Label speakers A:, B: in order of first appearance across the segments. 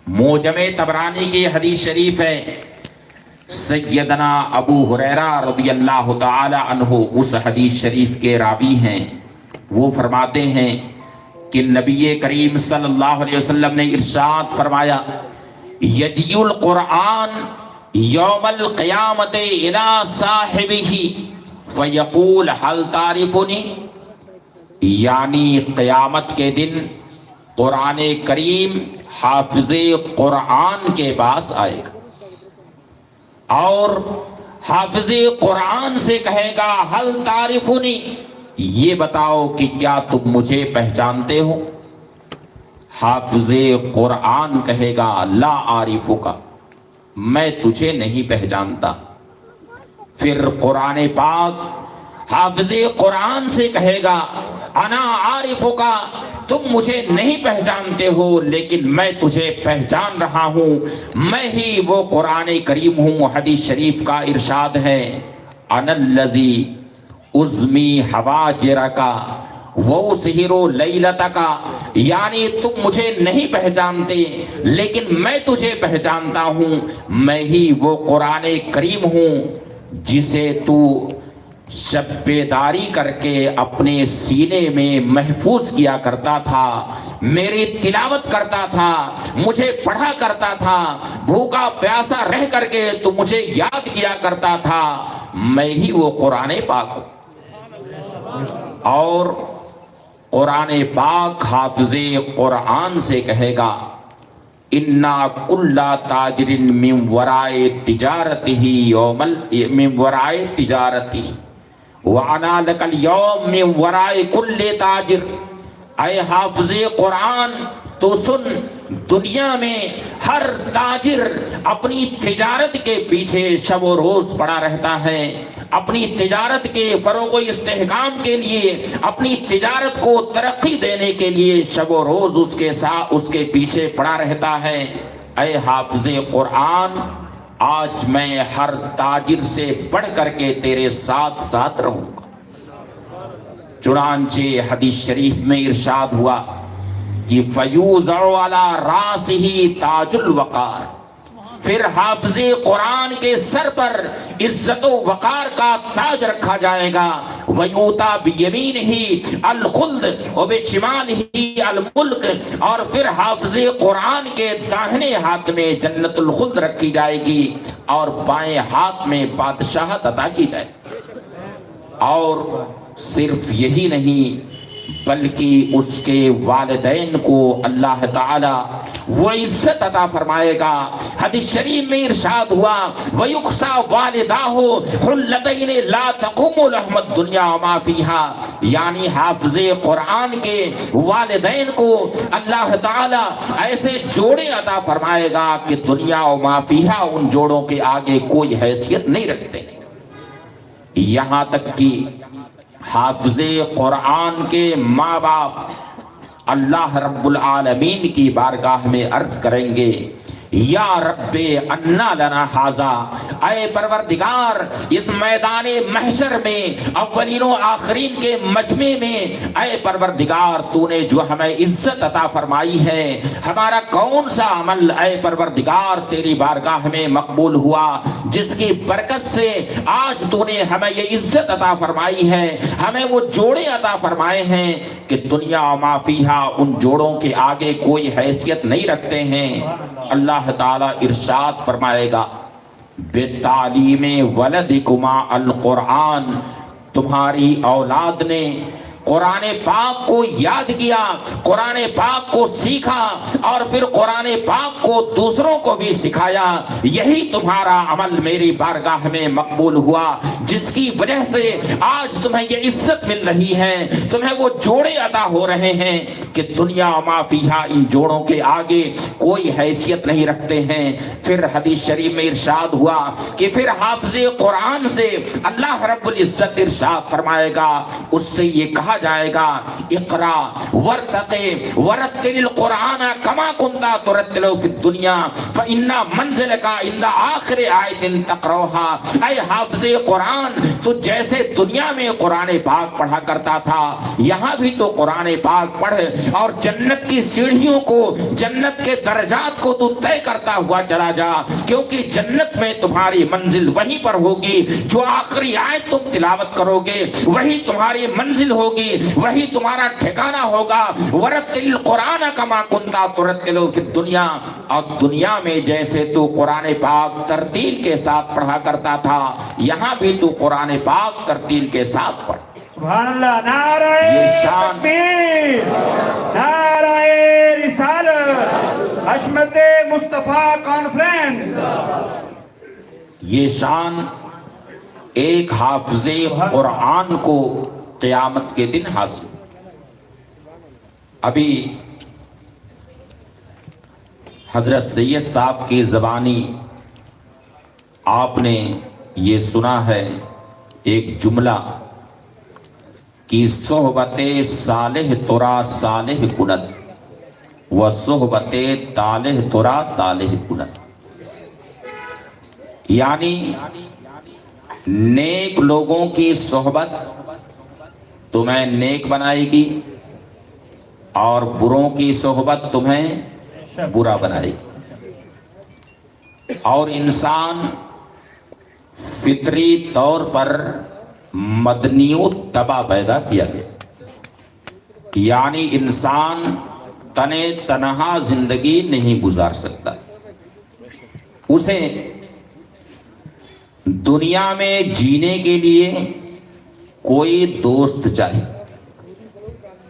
A: موجم طبرانی کی حدیث شریف ہے، سیدنا ابو ہریرہ رضی اللہ تعالی عنہ اس حدیث شریف کے راوی ہیں۔ وہ فرماتے ہیں کہ نبی کریم صلی اللہ علیہ وسلم نے ارشاد فرمایا، یجی القرآن یوم القیامت الی صاحبہ فیقول هل تعرفنی، یعنی قیامت کے دن قرآن کریم حافظ قرآن کے پاس آئے گا اور حافظ قرآن سے کہے گا هل تعرفنی، یہ بتاؤ کہ کیا تم مجھے پہچانتے ہو؟ حافظ قرآن کہے گا لا عارفک، میں تجھے نہیں پہچانتا۔ پھر قرآن پاک حافظ قرآن سے کہے گا انا عارفک، تم مجھے نہیں پہچانتے ہو لیکن میں تجھے پہچان رہا ہوں، میں ہی وہ قرآن کریم ہوں۔ حدیث شریف کا ارشاد ہے، انا الذی ازمی حواجرک واسہر لیلتک، یعنی تم مجھے نہیں پہچانتے لیکن میں تجھے پہچانتا ہوں، میں ہی وہ قرآن کریم ہوں جسے تو شب بیداری کر کے اپنے سینے میں محفوظ کیا کرتا تھا، میری تلاوت کرتا تھا، مجھے پڑھا کرتا تھا، بھوکا پیاسا رہ کر کے تو مجھے یاد کیا کرتا تھا، میں ہی وہ قرآن پاک ہوں۔ اور قرآن پاک حافظ قرآن سے کہے گا اِنَّا كُلَّ تَاجِرٍ مِّن وَرَائِ تِجَارَتِهِ مِّن وَرَائِ تِجَارَتِهِ وَأَنَا لَكَ الْيَوْمِ مِّن وَرَائِ كُلِّ تَاجِرٍ، اے حافظ قرآن تو سن، دنیا میں ہر تاجر اپنی تجارت کے پیچھے شب و روز پڑا رہتا ہے، اپنی تجارت کے فروغ و استحکام کے لیے، اپنی تجارت کو ترقی دینے کے لیے شب و روز اس کے پیچھے پڑا رہتا ہے۔ اے حافظ قرآن، آج میں ہر تاجر سے بڑھ کر کے تیرے ساتھ ساتھ رہوں گا۔ چنانچہ حدیث شریف میں ارشاد ہوا کہ فَيُوزَعُ عَلَى رَاسِهِ تَاجُ الْوَقَارِ، پھر حافظ قرآن کے سر پر عزت و وقار کا تاج رکھا جائے گا، وَيُؤْتَى بِيَمِينِهِ الْخُلْدُ وَبِشِمَالِهِ الْمُلْكُ، اور پھر حافظ قرآن کے داہنے ہاتھ میں جنت الخلد رکھی جائے گی اور بائیں ہاتھ میں بادشاہت عطا کی جائے گی۔ اور صرف یہی نہیں بلکہ اس کے والدین کو اللہ تعالی وہ عزت عطا فرمائے گا۔ حدیث شریف میں ارشاد ہوا وَيُقْسَى وَالِدَاهُ حُلَّتَيْنِ لَا تَقُومُ لَهُمَا الدُّنْيَا وَمَا فِيهَا، یعنی حافظ قرآن کے والدین کو اللہ تعالی ایسے جوڑے عطا فرمائے گا کہ دنیا وما فیہا ان جوڑوں کے آگے کوئی حیثیت نہیں رکھتے۔ یہاں تک کہ حافظ قرآن کے ماں باپ اللہ رب العالمین کی بارگاہ میں عرض کریں گے یا رب انا لنا ھذا، اے پروردگار اس میدان محشر میں اولین و آخرین کے مجمع میں اے پروردگار تو نے جو ہمیں عزت عطا فرمائی ہے، ہمارا کون سا عمل اے پروردگار تیری بارگاہ میں مقبول ہوا جس کی برکت سے آج تو نے ہمیں یہ عزت عطا فرمائی ہے، ہمیں وہ جوڑے عطا فرمائے ہیں کہ دنیا و ما فیہا ان جوڑوں کے آگے کوئی حیثیت نہیں رکھتے ہیں۔ اللہ تعالیٰ ارشاد فرمائے گا بِتَعْلِيمِ وَلَدِكُمَا الْقُرْآنِ، تمہاری اولاد نے قرآن پاک کو یاد کیا، قرآن پاک کو سیکھا اور پھر قرآن پاک کو دوسروں کو بھی سکھایا، یہی تمہارا عمل میری بارگاہ میں مقبول ہوا جس کی وجہ سے آج تمہیں یہ عزت مل رہی ہے، تمہیں وہ جوڑے عطا ہو رہے ہیں کہ دنیا وما فیہا ان جوڑوں کے آگے کوئی حیثیت نہیں رکھتے ہیں۔ پھر حدیث شریف میں ارشاد ہوا کہ پھر حافظ قرآن سے اللہ رب العزت ارشاد فرمائے گا، اس سے یہ کہا کہا جائے گا اقرا ورتقی ورتل القرآن کما کنتا ترتل فی الدنیا فإن منزلک عند آخر آیت تقرأها، اے حافظ قرآن تو جیسے دنیا میں قرآن پاک پڑھا کرتا تھا یہاں بھی تو قرآن پاک پڑھ اور جنت کی سیڑھیوں کو، جنت کے درجات کو تو طے کرتا ہوا چلا جا، کیونکہ جنت میں تمہاری منزل وہیں پر ہوگی، جو آخری آیت تم تلاوت کرو گے وہی تمہاری منزل ہوگی، وہی تمہارا ٹھکانہ ہوگا۔ ورتل القرآن کما کنتا ترتل فی الدنیا، اور دنیا میں جیسے تو قرآن پاک ترتیل کے ساتھ پڑھا کرتا تھا یہاں بھی تو قرآن پاک ترتیل کے ساتھ پڑھ۔
B: سبحان اللہ، نعرہ
A: شان
B: تکبیر، نعرہ رسالت، حشمت مصطفیٰ کانفرنس۔
A: یہ شان ایک حافظ قرآن کو قیامت کے دن حاصل۔ ابھی حضرت سید صاحب کی زبانی آپ نے یہ سنا ہے ایک جملہ کہ صحبت صالح ترا صالح کند و صحبت طالح ترا طالح کند، یعنی نیک لوگوں کی صحبت تمہیں نیک بنائے گی اور بروں کی صحبت تمہیں برا بنائے گی، اور انسان فطری طور پر مدنی و تباہ پیدا کیا گیا، یعنی انسان تنے تنہا زندگی نہیں گزار سکتا، اسے دنیا میں جینے کے لیے کوئی دوست چاہیے،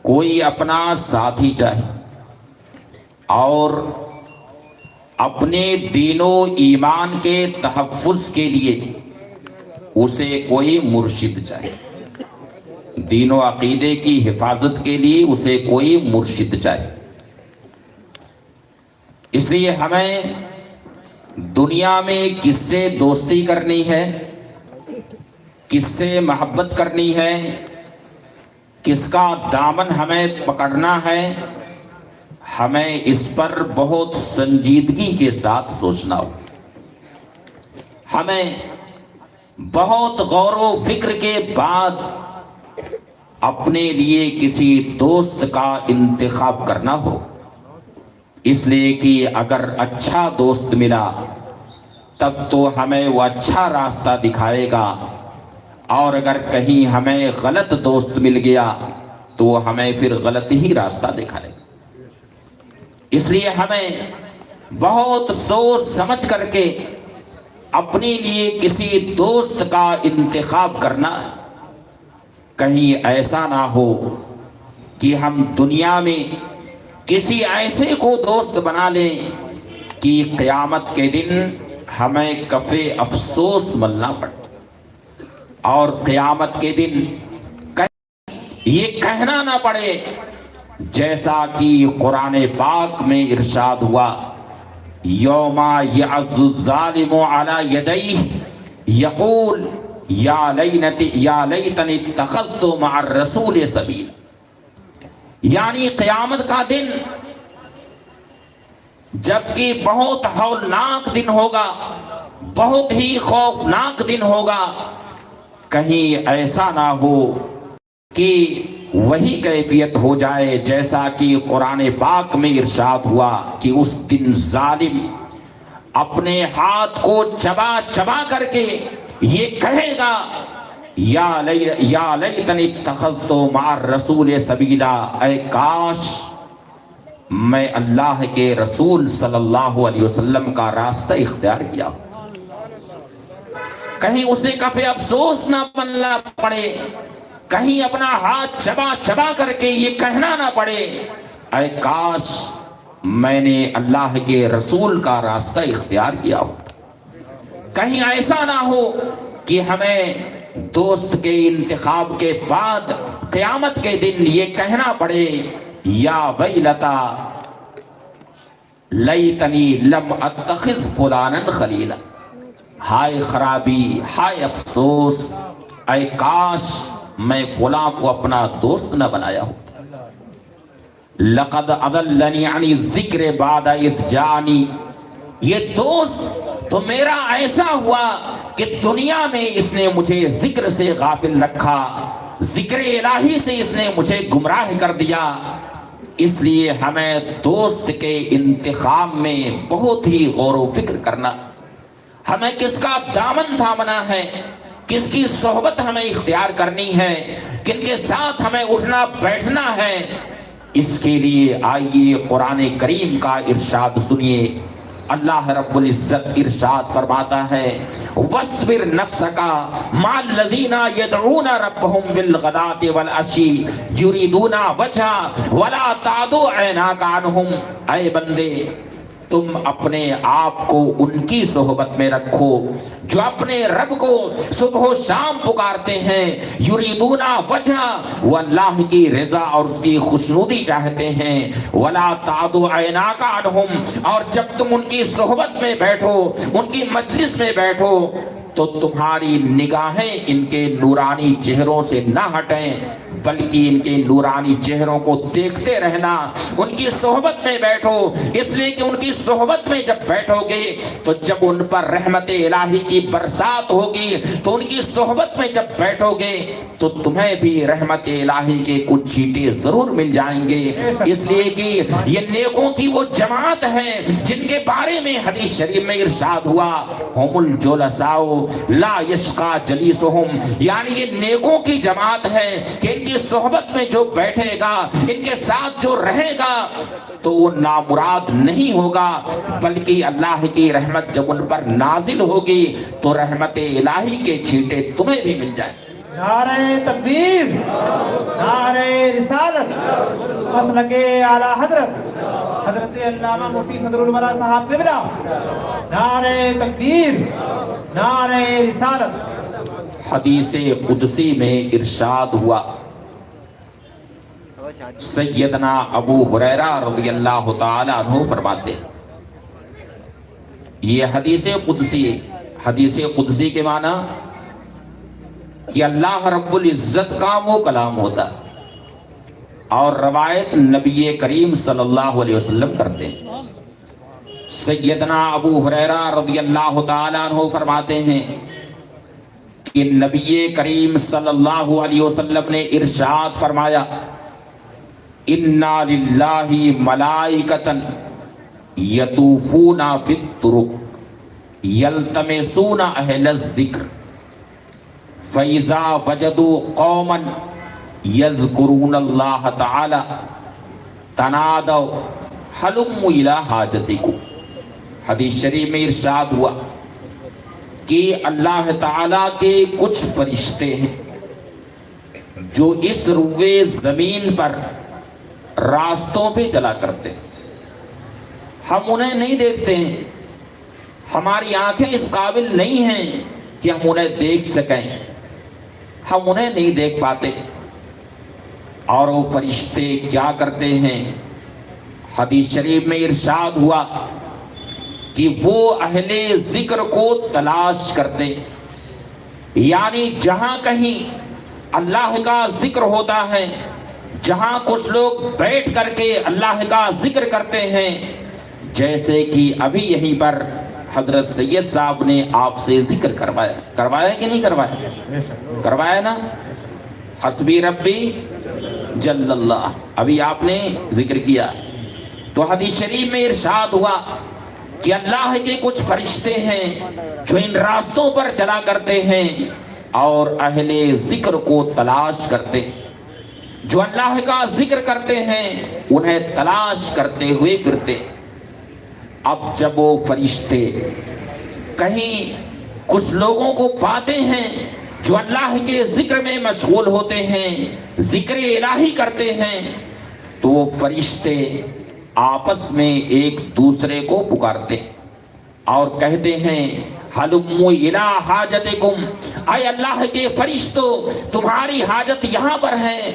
A: کوئی اپنا ساتھی چاہیے، اور اپنے دین و ایمان کے تحفظ کے لیے اسے کوئی مرشد چاہیے، دین و عقیدے کی حفاظت کے لیے اسے کوئی مرشد چاہیے۔ اس لیے ہمیں دنیا میں کس سے دوستی کرنی ہے، کس سے محبت کرنی ہے، کس کا دامن ہمیں پکڑنا ہے، ہمیں اس پر بہت سنجیدگی کے ساتھ سوچنا ہو، ہمیں بہت غور و فکر کے بعد اپنے لیے کسی دوست کا انتخاب کرنا ہو، اس لیے کہ اگر اچھا دوست ملا تب تو ہمیں وہ اچھا راستہ دکھائے گا، اور اگر کہیں ہمیں غلط دوست مل گیا تو ہمیں پھر غلط ہی راستہ دکھائے گا۔ اس لیے ہمیں بہت سوچ سمجھ کر کے اپنے لیے کسی دوست کا انتخاب کرنا، کہیں ایسا نہ ہو کہ ہم دنیا میں کسی ایسے کو دوست بنا لیں کہ قیامت کے دن ہمیں کف افسوس ملنا پڑے، اور قیامت کے دن یہ کہنا نہ پڑے جیسا کہ قرآن پاک میں ارشاد ہوا، یوم یعض الظالم علی یدیہ یقول یا لیتنی اتخذت مع الرسول سبیلا، یعنی قیامت کا دن جبکہ بہت ہولناک دن ہوگا، بہت ہی خوفناک دن ہوگا، کہیں ایسا نہ ہو کہ وہی کیفیت ہو جائے جیسا کہ قرآن پاک میں ارشاد ہوا کہ اس دن ظالم اپنے ہاتھ کو چبا چبا کر کے یہ کہے گا یا لیتنی اتخذت مع الرسول سبیلا، اے کاش میں اللہ کے رسول صلی اللہ علیہ وسلم کا راستہ اختیار کیا، کہیں اسے کف افسوس نہ بننا پڑے، کہیں اپنا ہاتھ چبا چبا کر کے یہ کہنا نہ پڑے اے کاش میں نے اللہ کے رسول کا راستہ اختیار کیا ہو، کہیں ایسا نہ ہو کہ ہمیں دوست کے انتخاب کے بعد قیامت کے دن یہ کہنا پڑے یا ویلتا لیتنی لم اتخذ فلانا خلیلا، ہائے خرابی، ہائے افسوس، اے کاش میں فلاں کو اپنا دوست نہ بنایا ہوتا۔ لقد اضلنی عن الذکر بعد اذ جاءنی، یہ دوست تو میرا ایسا ہوا کہ دنیا میں اس نے مجھے ذکر سے غافل رکھا، ذکر الہی سے اس نے مجھے گمراہ کر دیا۔ اس لیے ہمیں دوست کے انتخاب میں بہت ہی غور و فکر کرنا، ہمیں کس کا دامن تھامنا ہے، کس کی صحبت ہمیں اختیار کرنی ہے، کن کے ساتھ ہمیں اٹھنا بیٹھنا ہے۔ اس کے لیے آئیے قرآن کریم کا ارشاد سنیے۔ اللہ رب العزت ارشاد فرماتا ہے وَاصْبِرْ نَفْسَكَ مَعَ الَّذِينَ يَدْعُونَ رَبَّهُمْ بِالْغَدَاةِ وَالْعَشِيِّ يُرِيدُونَ وَجْهَهُ وَلَا تَعْدُ عَيْنَاكَ عَنْهُمْ، اے بندے تم اپنے آپ کو ان کی صحبت میں رکھو جو اپنے رب کو صبح و شام پکارتے ہیں، یریدون وجہ، وہ اللہ کی رضا اور اس کی خوشنودی چاہتے ہیں، ولا تعد عیناک عنہم، اور جب تم ان کی صحبت میں بیٹھو، ان کی مجلس میں بیٹھو تو تمہاری نگاہیں ان کے نورانی چہروں سے نہ ہٹیں، بلکہ ان کے نورانی چہروں کو دیکھتے رہنا۔ ان کی صحبت میں بیٹھو، اس لیے کہ ان کی صحبت میں جب بیٹھو گے تو جب ان پر رحمت الہی کی برسات ہوگی، تو ان کی صحبت میں جب بیٹھو گے تو تمہیں بھی رحمت الہی کے کچھ چھینٹے ضرور مل جائیں گے۔ اس لیے کہ یہ نیکوں کی وہ جماعت ہے جن کے بارے میں حدیث شریف میں ارشاد ہوا ہم الجلساء لا یشقا جلیسہم، یعنی یہ نیکوں کی جماعت ہے کہ ان کی صحبت میں جو بیٹھے گا، ان کے ساتھ جو رہے گا تو وہ نامراد نہیں ہوگا، بلکہ اللہ کی رحمت جب ان پر نازل ہوگی تو رحمت الہی کے چھینٹے تمہیں بھی مل جائیں۔
C: نعرہ تکبیر، نعرہ رسالت، مسلک اعلی حضرت علامہ مفتی صدر الورا صاحب قبلہ، نعرہ تکبیر، نعرہ رسالت۔
A: حدیث قدسی میں ارشاد ہوا، سیدنا ابو ہریرہ رضی اللہ تعالی عنہ فرماتے، یہ حدیث قدسی کے معنی کہ اللہ رب العزت کا وہ کلام ہوتا اور روایت نبی کریم صلی اللہ علیہ وسلم کرتے ہیں۔ سیدنا ابو ہریرہ رضی اللہ تعالیٰ عنہ فرماتے ہیں کہ نبی کریم صلی اللہ علیہ وسلم نے ارشاد فرمایا اِنَّا لِلَّهِ مَلَائِكَةً يَطُوفُونَ فِي الطُّرُقِ يَلْتَمِسُونَ أَهْلَ الذِّكْرِ فَإِذَا وَجَدُوا قَوْمًا يَذْكُرُونَ اللَّهَ تَعَالَى تَنَادَوْا هَلُمُّ إِلَىٰ حَاجَتِكُمْ۔ حدیث شریف میں ارشاد ہوا کہ اللہ تعالیٰ کے کچھ فرشتے ہیں جو اس روئے زمین پر راستوں پہ چلا کرتے ہیں، ہم انہیں نہیں دیکھتے ہیں، ہماری آنکھیں اس قابل نہیں ہیں کہ ہم انہیں دیکھ سکیں، ہم انہیں نہیں دیکھ پاتے، اور وہ فرشتے کیا کرتے ہیں؟ حدیث شریف میں ارشاد ہوا کہ وہ اہل ذکر کو تلاش کرتے، یعنی جہاں کہیں اللہ کا ذکر ہوتا ہے، جہاں کچھ لوگ بیٹھ کر کے اللہ کا ذکر کرتے ہیں، جیسے کہ ابھی یہیں پر حضرت سید صاحب نے آپ سے ذکر کروایا کہ نہیں کروایا نا؟ حسبی ربی جل اللہ، ابھی آپ نے ذکر کیا، تو حدیث شریف میں ارشاد ہوا کہ اللہ کے کچھ فرشتے ہیں جو ان راستوں پر چلا کرتے ہیں اور اہل ذکر کو تلاش کرتے، جو اللہ کا ذکر کرتے ہیں انہیں تلاش کرتے ہوئے پھرتے۔ اب جب وہ فرشتے کہیں کچھ لوگوں کو پاتے ہیں جو اللہ کے ذکر میں مشغول ہوتے ہیں، ذکر الہی کرتے ہیں، تو وہ فرشتے آپس میں ایک دوسرے کو پکارتے اور کہتے ہیں حلموا الی حاجتکم، اے اللہ کے فرشتوں تمہاری حاجت یہاں پر ہے،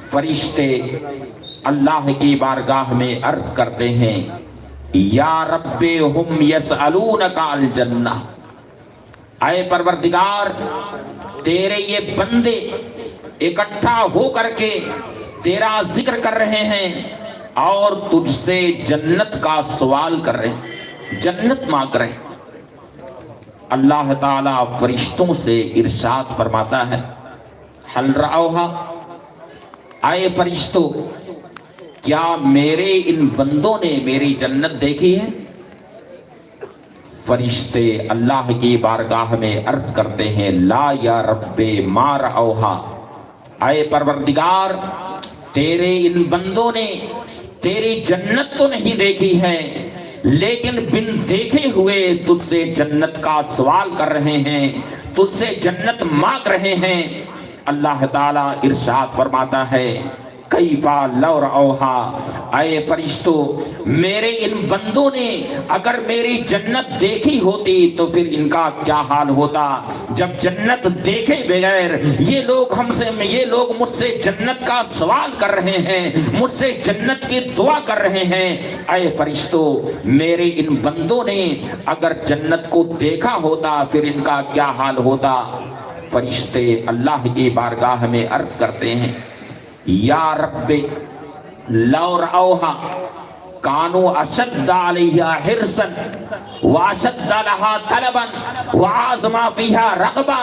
A: فرشتے اللہ کی بارگاہ میں عرض کرتے ہیں یا رب ہم یسألونک الجنہ، اے پروردگار تیرے یہ بندے اکٹھا ہو کر کے تیرا ذکر کر رہے ہیں اور تجھ سے جنت کا سوال کر رہے ہیں، جنت مانگ رہے ہیں۔ اللہ تعالیٰ فرشتوں سے ارشاد فرماتا ہے حل رأوہا، اے فرشتوں کیا میرے ان بندوں نے میری جنت دیکھی ہے؟ فرشتے اللہ کی بارگاہ میں عرض کرتے ہیں لا یا رب ما رأوہا، اے پروردگار تیرے ان بندوں نے تیری جنت تو نہیں دیکھی ہے، لیکن بن دیکھے ہوئے تجھ سے جنت کا سوال کر رہے ہیں، تجھ سے جنت مانگ رہے ہیں۔ اللہ تعالیٰ ارشاد فرماتا ہے کیفا لو رأوہا، اے فرشتوں میرے ان بندوں نے اگر میری جنت دیکھی ہوتی تو پھر ان کا کیا حال ہوتا؟ جب جنت دیکھے بغیر یہ لوگ مجھ سے جنت کا سوال کر رہے ہیں، مجھ سے جنت کی دعا کر رہے ہیں۔ اے فرشتوں میرے ان بندوں نے اگر جنت کو دیکھا ہوتا پھر ان کا کیا حال ہوتا؟ فرشتے اللہ کی بارگاہ میں عرض کرتے ہیں یا رب لو رأوہا کانوا اشد علیہا حرصا واشد لہا طلبا وعظم فیہا رغبا،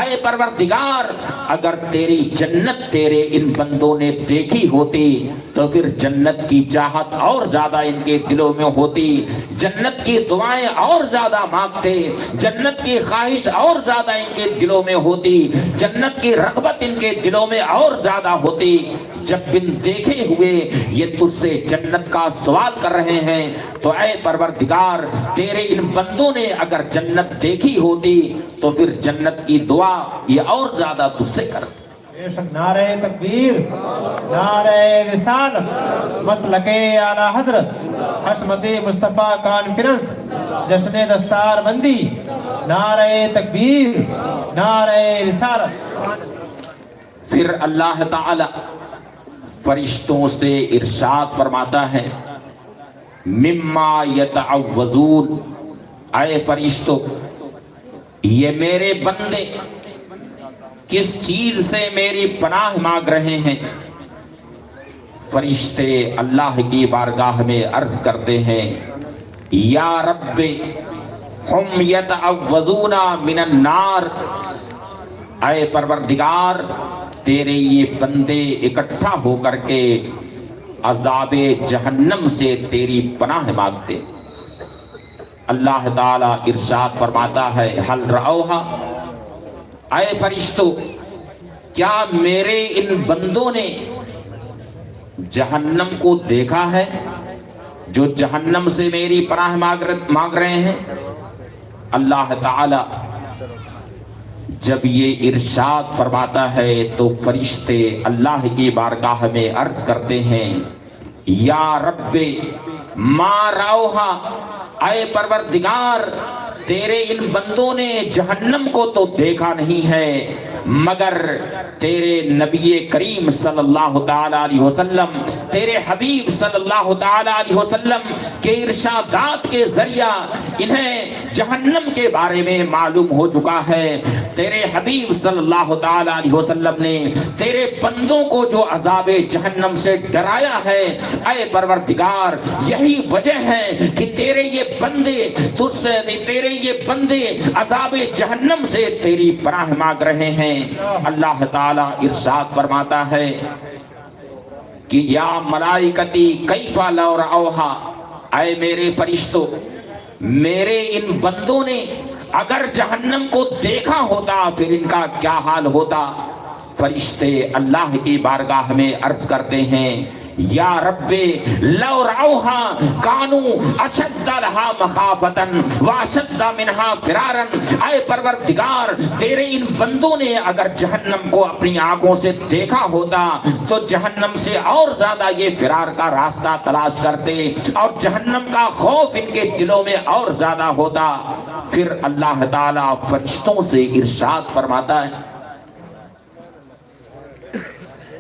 A: اے پروردگار اگر تیری جنت تیرے ان بندوں نے دیکھی ہوتی تو پھر جنت کی چاہت اور زیادہ ان کے دلوں میں ہوتی، جنت کی دعائیں اور زیادہ مانگتے، جنت کی خواہش اور زیادہ ان کے دلوں میں ہوتی، جنت کی رغبت ان کے دلوں میں اور زیادہ ہوتی۔ جب بن دیکھے ہوئے یہ تجھ سے جنت کا سوال کر رہے ہیں تو اے پروردگار تیرے ان بندوں نے اگر جنت دیکھی ہوتی تو پھر جنت کی دعا یہ اور زیادہ تجھ سے کر۔
C: بے شک نعرہ تکبیر، نعرہ رسالت، مسلک اعلیٰ حضرت، حشمت مصطفیٰ کانفرنس، جشن دستار بندی، نعرہ تکبیر، نعرہ رسالت۔
A: پھر اللہ تعالی فرشتوں سے ارشاد فرماتا ہے مما یتعوذون، اے فرشتوں یہ میرے بندے کس چیز سے میری پناہ مانگ رہے ہیں؟ فرشتے اللہ کی بارگاہ میں عرض کرتے ہیں یا رب ہم یتعوذون من النار، اے پروردگار تیرے یہ بندے اکٹھا ہو کر کے عذاب جہنم سے تیری پناہ مانگتے۔ اللہ تعالیٰ ارشاد فرماتا ہے حل رأوہا، اے فرشتوں کیا میرے ان بندوں نے جہنم کو دیکھا ہے جو جہنم سے میری پناہ مانگ رہے ہیں؟ اللہ تعالیٰ جب یہ ارشاد فرماتا ہے تو فرشتے اللہ کی بارگاہ میں عرض کرتے ہیں یا رب ما رأوہا، اے پروردگار تیرے ان بندوں نے جہنم کو تو دیکھا نہیں ہے مگر تیرے نبی کریم صلی اللہ تعالی علیہ وسلم، تیرے حبیب صلی اللہ تعالی علیہ وسلم کے ارشادات کے ذریعہ انہیں جہنم کے بارے میں معلوم ہو چکا ہے۔ تیرے حبیب صلی اللہ تعالی علیہ وسلم نے تیرے بندوں کو جو عذاب جہنم سے ڈرایا ہے، اے پروردگار یہی وجہ ہے کہ تیرے یہ بندے عذاب جہنم سے تیری پناہ مانگ رہے ہیں۔ اللہ تعالیٰ ارشاد فرماتا ہے کہ یا ملائکتی کیفا لو رأوہا، اے میرے فرشتوں میرے ان بندوں نے اگر جہنم کو دیکھا ہوتا پھر ان کا کیا حال ہوتا؟ فرشتے اللہ کی بارگاہ میں عرض کرتے ہیں یا رب لو رأوہا کانوا اشد لہا مخافتا واشد منہا فرارا، اے پروردگار تیرے ان بندوں نے اگر جہنم کو اپنی آنکھوں سے دیکھا ہوتا تو جہنم سے اور زیادہ یہ فرار کا راستہ تلاش کرتے اور جہنم کا خوف ان کے دلوں میں اور زیادہ ہوتا۔ پھر اللہ تعالیٰ فرشتوں سے ارشاد فرماتا ہے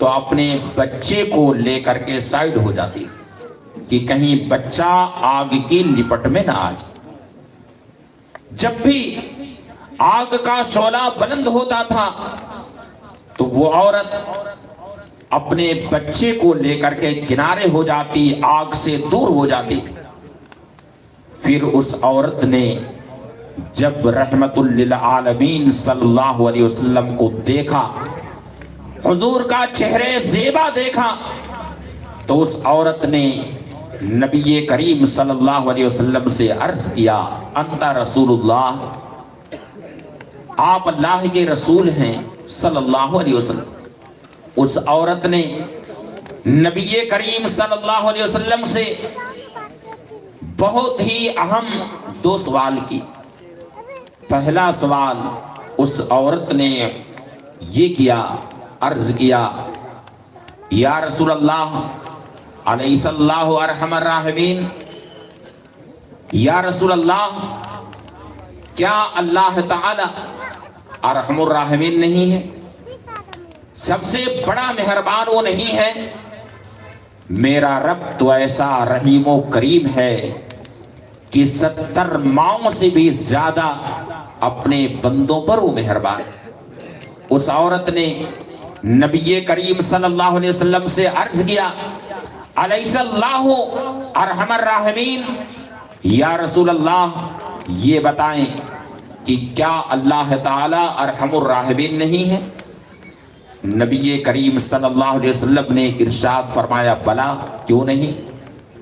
A: تو اپنے بچے کو لے کر کے سائڈ ہو جاتی کہ کہیں بچہ آگ کی لپٹ میں نہ آ جائے۔ جب بھی آگ کا شعلہ بلند ہوتا تھا تو وہ عورت اپنے بچے کو لے کر کے کنارے ہو جاتی، آگ سے دور ہو جاتی۔ پھر اس عورت نے جب رحمت للعالمین صلی اللہ علیہ وسلم کو دیکھا، حضور کا چہرے زیبا دیکھا، تو اس عورت نے نبی کریم صلی اللہ علیہ وسلم سے عرض کیا، انت رسول اللہ، آپ اللہ کے رسول ہیں صلی اللہ علیہ وسلم۔ اس عورت نے نبی کریم صلی اللہ علیہ وسلم سے بہت ہی اہم دو سوال کی۔ پہلا سوال اس عورت نے یہ کیا، عرض کیا، یا رسول اللہ علیہ اللہ ارحم الراحمین، یا رسول اللہ کیا اللہ تعالی ارحم الراحمین نہیں ہے؟ سب سے بڑا مہربان وہ نہیں ہے؟ میرا رب تو ایسا رحیم و کریم ہے کہ 70 ماؤں سے بھی زیادہ اپنے بندوں پر وہ مہربان۔ اس عورت نے نبی کریم صلی اللہ علیہ وسلم سے عرض کیا، علیہ اللہ ارحم الراحمین، یا رسول اللہ یہ بتائیں کہ کیا اللہ تعالی ارحم الراحمین نہیں ہے؟ نبی کریم صلی اللہ علیہ وسلم نے ارشاد فرمایا، بلا کیوں نہیں،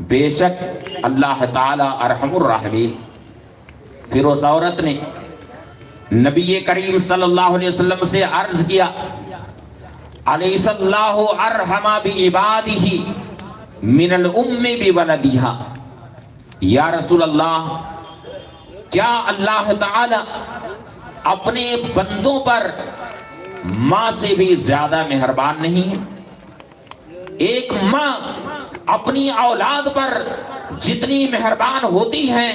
A: بے شک اللہ تعالی ارحم الراحمین۔ پھر اس عورت نے نبی کریم صلی اللہ علیہ وسلم سے عرض کیا، علیہ اللہ ارحم بعبادہ من الام بولدہا، یا رسول اللہ کیا اللہ تعالی اپنے بندوں پر ماں سے بھی زیادہ مہربان نہیں ہے؟ ایک ماں اپنی اولاد پر جتنی مہربان ہوتی ہے،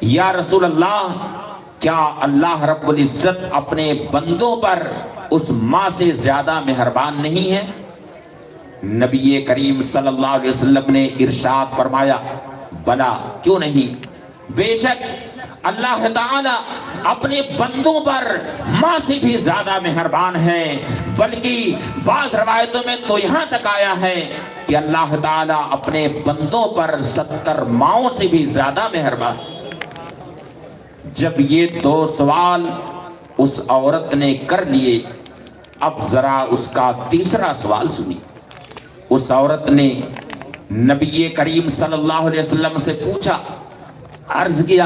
A: یا رسول اللہ کیا اللہ رب العزت اپنے بندوں پر اس ماں سے زیادہ مہربان نہیں ہے؟ نبی کریم صلی اللہ علیہ وسلم نے ارشاد فرمایا، بلا کیوں نہیں، بے شک اللہ تعالی اپنے بندوں پر ماں سے بھی زیادہ مہربان ہے، بلکہ بعض روایتوں میں تو یہاں تک آیا ہے کہ اللہ تعالی اپنے بندوں پر 70 ماؤں سے بھی زیادہ مہربان۔ جب یہ دو سوال اس عورت نے کر لیے، اب ذرا اس کا تیسرا سوال سنی۔ اس عورت نے نبی کریم صلی اللہ علیہ وسلم سے پوچھا، عرض کیا،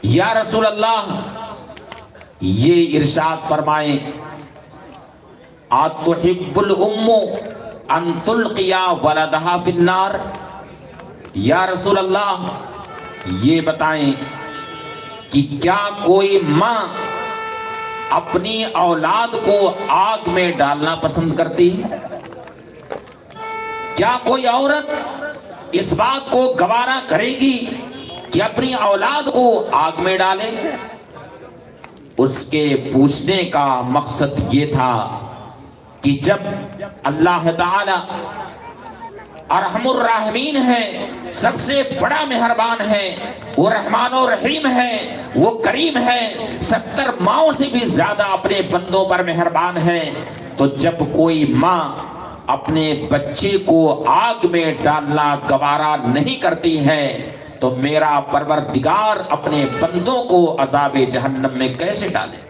A: یا رسول اللہ یہ ارشاد فرمائیں، اتحب الام ان تلقی ولدہا فی النار، یا رسول اللہ یہ بتائیں کہ کیا کوئی ماں اپنی اولاد کو آگ میں ڈالنا پسند کرتی ہے؟ کیا کوئی عورت اس بات کو گوارا کرے گی کہ اپنی اولاد کو آگ میں ڈالے؟ اس کے پوچھنے کا مقصد یہ تھا کہ جب اللہ تعالی ارحم الراحمین ہے، سب سے بڑا مہربان ہے، وہ رحمان و رحیم ہے، وہ کریم ہے، 70 ماؤں سے بھی زیادہ اپنے بندوں پر مہربان ہے، تو جب کوئی ماں اپنے بچے کو آگ میں ڈالنا گوارا نہیں کرتی ہے تو میرا پروردگار اپنے بندوں کو عذاب جہنم میں کیسے ڈالے؟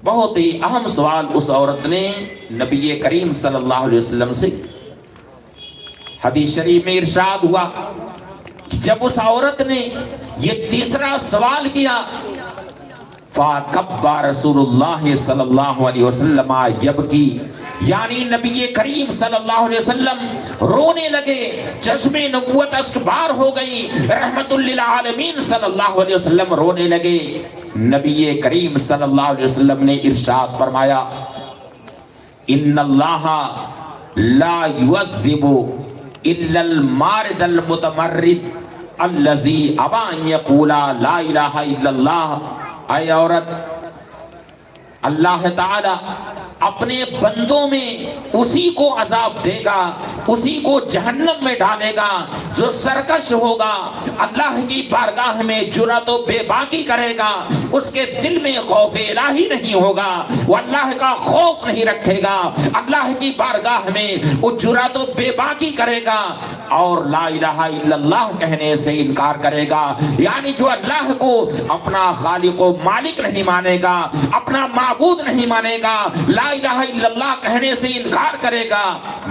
A: بہت ہی اہم سوال اس عورت نے نبی کریم صلی اللہ علیہ وسلم سے۔ حدیث شریف میں ارشاد ہوا کہ جب اس عورت نے یہ تیسرا سوال کیا، فَكَبَّ رسول اللہ صلی اللہ علیہ وسلم یبکی، یعنی نبی کریم صلی اللہ علیہ وسلم رونے لگے، چشم نبوت اشکبار ہو گئی، رحمت للعالمین صلی اللہ علیہ وسلم رونے لگے۔ نبی کریم صلی اللہ علیہ وسلم نے ارشاد فرمایا، ان اللہ لا يعذب الا المارد المتمرد الذي ابى ان يقول لا الہ الا اللہ۔ اے عورت، اللہ تعالی اپنے بندوں میں اسی کو عذاب دے گا، اسی کو جہنم میں ڈالے گا جو سرکش ہوگا، اللہ کی بارگاہ میں جرأت و بے باکی کرے گا، اس کے دل میں خوف الہی نہیں ہوگا، وہ اللہ کا خوف نہیں رکھے گا، اللہ کی بارگاہ میں وہ جرأت و بے باکی کرے گا اور لا الہ الا اللہ کہنے سے انکار کرے گا، یعنی جو اللہ کو اپنا خالق و مالک نہیں مانے گا، اپنا معبود نہیں مانے گا، لا الہ الا اللہ کہنے سے انکار کرے گا،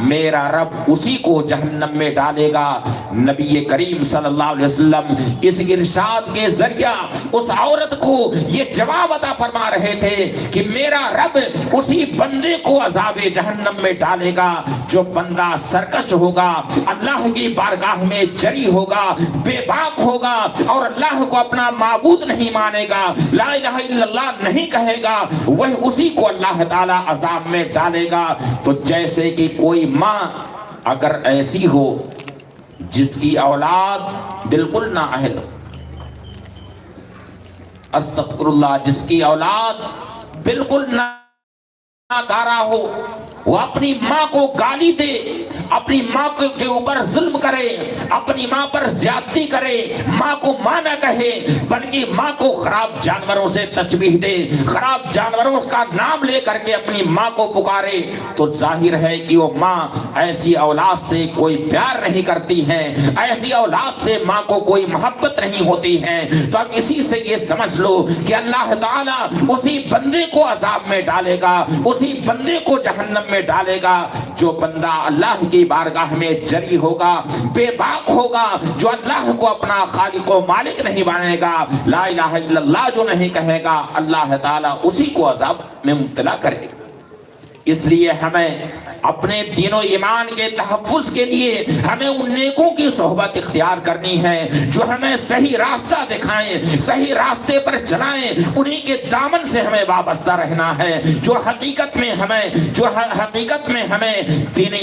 A: میرا رب اسی کو جہنم میں ڈالے گا۔ نبی کریم صلی اللہ علیہ وسلم اس ارشاد کے ذریعہ اس عورت کو یہ جواب عطا فرما رہے تھے کہ میرا رب اسی بندے کو عذاب جہنم میں ڈالے گا جو بندہ سرکش ہوگا، اللہ کی بارگاہ میں جری ہوگا، بے باک ہوگا اور اللہ کو اپنا معبود نہیں مانے گا، لا الہ الا اللہ نہیں کہے گا، وہ اسی کو اللہ تعالی عذاب میں ڈالے گا۔ تو جیسے کہ کوئی ماں اگر ایسی ہو جس کی اولاد بالکل نااہل ہو، استغفر اللہ، جس کی اولاد بالکل ناکارہ ہو، وہ اپنی ماں کو گالی دے، اپنی ماں کے اوپر ظلم کرے، اپنی ماں پر زیادتی کرے، ماں کو ماں نہ کہے بلکہ ماں کو خراب جانوروں سے تشبیہ دے، خراب جانوروں کا نام لے کر کے اپنی ماں کو پکارے، تو ظاہر ہے کہ وہ ماں ایسی اولاد سے کوئی پیار نہیں کرتی ہے، ایسی اولاد سے ماں کو کوئی محبت نہیں ہوتی ہے۔ تو اب اسی سے یہ سمجھ لو کہ اللہ تعالیٰ اسی بندے کو عذاب میں ڈالے گا، اسی بندے کو جہنم میں ڈالے گا جو بندہ اللہ کی بارگاہ میں جری ہوگا، بے باک ہوگا، جو اللہ کو اپنا خالق و مالک نہیں مانے گا، لا الہ الا اللہ جو نہیں کہے گا، اللہ تعالیٰ اسی کو عذاب میں مبتلا کرے گا۔ اس لیے ہمیں اپنے دین و ایمان کے تحفظ کے لیے ہمیں ان نیکوں کی صحبت اختیار کرنی ہے جو ہمیں صحیح راستہ دکھائیں، صحیح راستے پر چلائیں، انہی کے دامن سے ہمیں وابستہ رہنا ہے، جو حقیقت میں ہمیں دین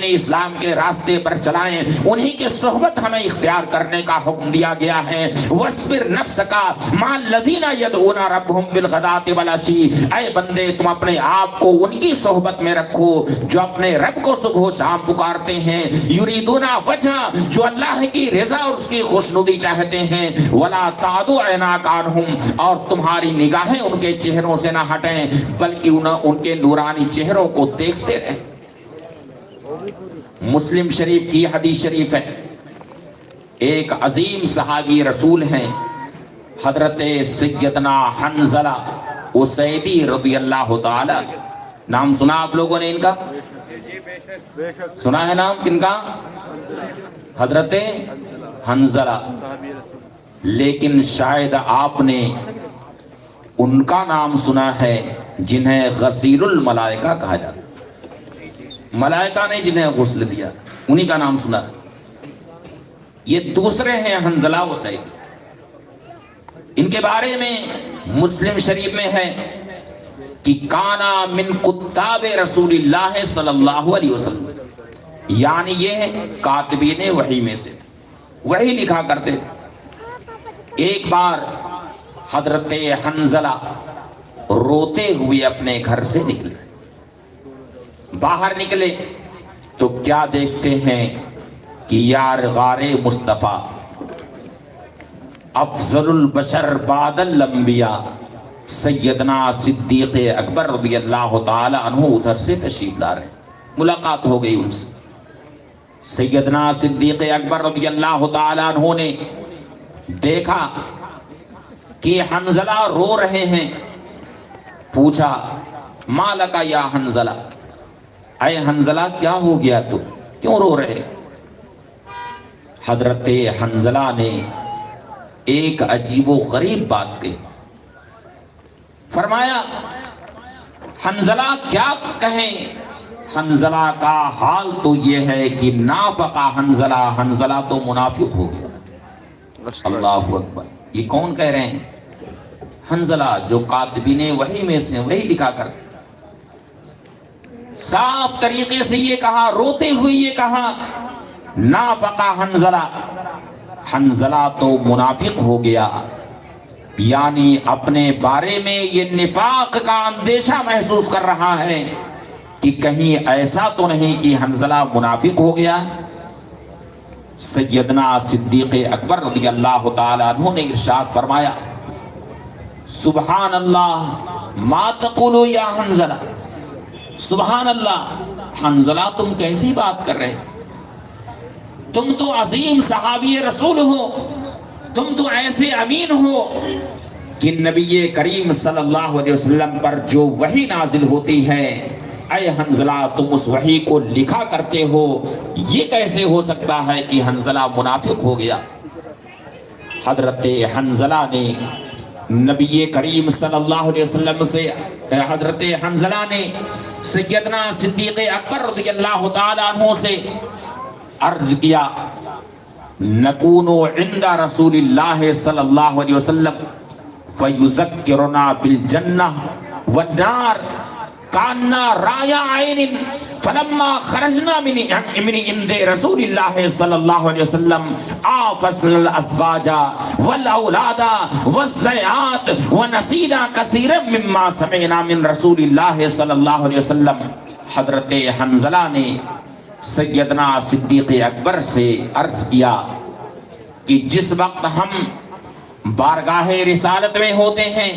A: اسلام کے راستے پر چلائیں، انہی کی صحبت ہمیں اختیار کرنے کا حکم دیا گیا ہے۔ وَاصْبِرْ نَفْسَكَ مَعَ الَّذِينَ يَدْعُونَ رَبَّهُمْ بِالْغَدَاةِ وَالْعَشِيِّ، اے بندے تم اپنے آپ کو ان کی صحبت میں رکھو جو اپنے رب کو صبح و شام پکارتے ہیں، یریدون وجہ، جو اللہ کی رضا اور اس کی خوشنودی چاہتے ہیں، ولا تعد عیناک عنہم، اور تمہاری نگاہیں ان کے چہروں سے نہ ہٹیں بلکہ ان کے نورانی چہروں کو دیکھتے رہیں۔ مسلم شریف کی حدیث شریف ہے، ایک عظیم صحابی رسول ہیں حضرت سیدنا حنظلہ اسیدی رضی اللہ تعالی، نام سنا آپ لوگوں نے ان کا؟ سنا ہے نام کن کا؟ حضرت حنظلہ، لیکن شاید آپ نے ان کا نام سنا ہے جنہیں غسیل الملائکہ کہا جاتا ہے، ملائکہ نے جنہیں غسل دیا، انہی کا نام سنا۔ یہ دوسرے ہیں حنظلہ اسیدی، ان کے بارے میں مسلم شریف میں ہے کہ کانا من کتاب رسول اللہ صلی اللہ علیہ وسلم، یعنی یہ کاتبین وحی میں سے وحی لکھا کرتے تھے۔ ایک بار حضرت حنظلہ روتے ہوئے اپنے گھر سے نکلے، باہر نکلے تو کیا دیکھتے ہیں کہ یار غار مصطفیٰ افضل البشر بعد الانبیاء سیدنا صدیق اکبر رضی اللہ تعالی عنہ ادھر سے تشریف لا رہے ہیں۔ ملاقات ہو گئی ان سے، سیدنا صدیق اکبر رضی اللہ تعالی عنہ نے دیکھا کہ حنظلہ رو رہے ہیں، پوچھا ما لکا یا حنظلہ، اے حنظلہ کیا ہو گیا تو کیوں رو رہے؟ حضرت حنظلہ نے ایک عجیب و غریب بات کہی، فرمایا حنظلہ کیا کہیں، حنظلہ کا حال تو یہ ہے کہ نافقہ حنظلہ تو منافق ہو گیا۔ اللہ اکبر، یہ کون کہہ رہے ہیں؟ حنظلہ جو کاتبین وحی میں سے وہی لکھا کر، صاف طریقے سے یہ کہا، روتے ہوئے یہ کہا نافقہ حنظلہ تو منافق ہو گیا۔ یعنی اپنے بارے میں یہ نفاق کا اندیشہ محسوس کر رہا ہے کہ کہیں ایسا تو نہیں کہ حنظلہ منافق ہو گیا۔ سیدنا صدیق اکبر رضی اللہ تعالیٰ عنہ نے ارشاد فرمایا سبحان اللہ ما تقولو یا حنظلہ، سبحان اللہ حنظلہ تم کیسی بات کر رہے، تم تو عظیم صحابی رسول ہو، تم تو ایسے امین ہو کہ نبی کریم صلی اللہ علیہ وسلم پر جو وحی نازل ہوتی ہے، اے حنظلہ تم اس وحی کو لکھا کرتے ہو، یہ کیسے ہو سکتا ہے کہ حنظلہ منافق ہو گیا؟ حضرت حنظلہ نے نبی کریم صلی اللہ علیہ وسلم سے، حضرت حنظلہ نے سیدنا صدیق اکبر رضی اللہ تعالیٰ عنہ سے عرض کیا نکون عند رسول اللہ صلی اللہ علیہ وسلم فیذکرنا بالجنہ والنار کاننا رایا عین فلما خرجنا من عند رسول اللہ صلی اللہ علیہ وسلم آفسنا الازواج والاولاد والزیات ونسینا کثیرا مما سمعنا من رسول اللہ صلی اللہ علیہ وسلم۔ حضرت حنظلہ نے سیدنا صدیق اکبر سے عرض کیا کہ جس وقت ہم بارگاہ رسالت میں ہوتے ہیں،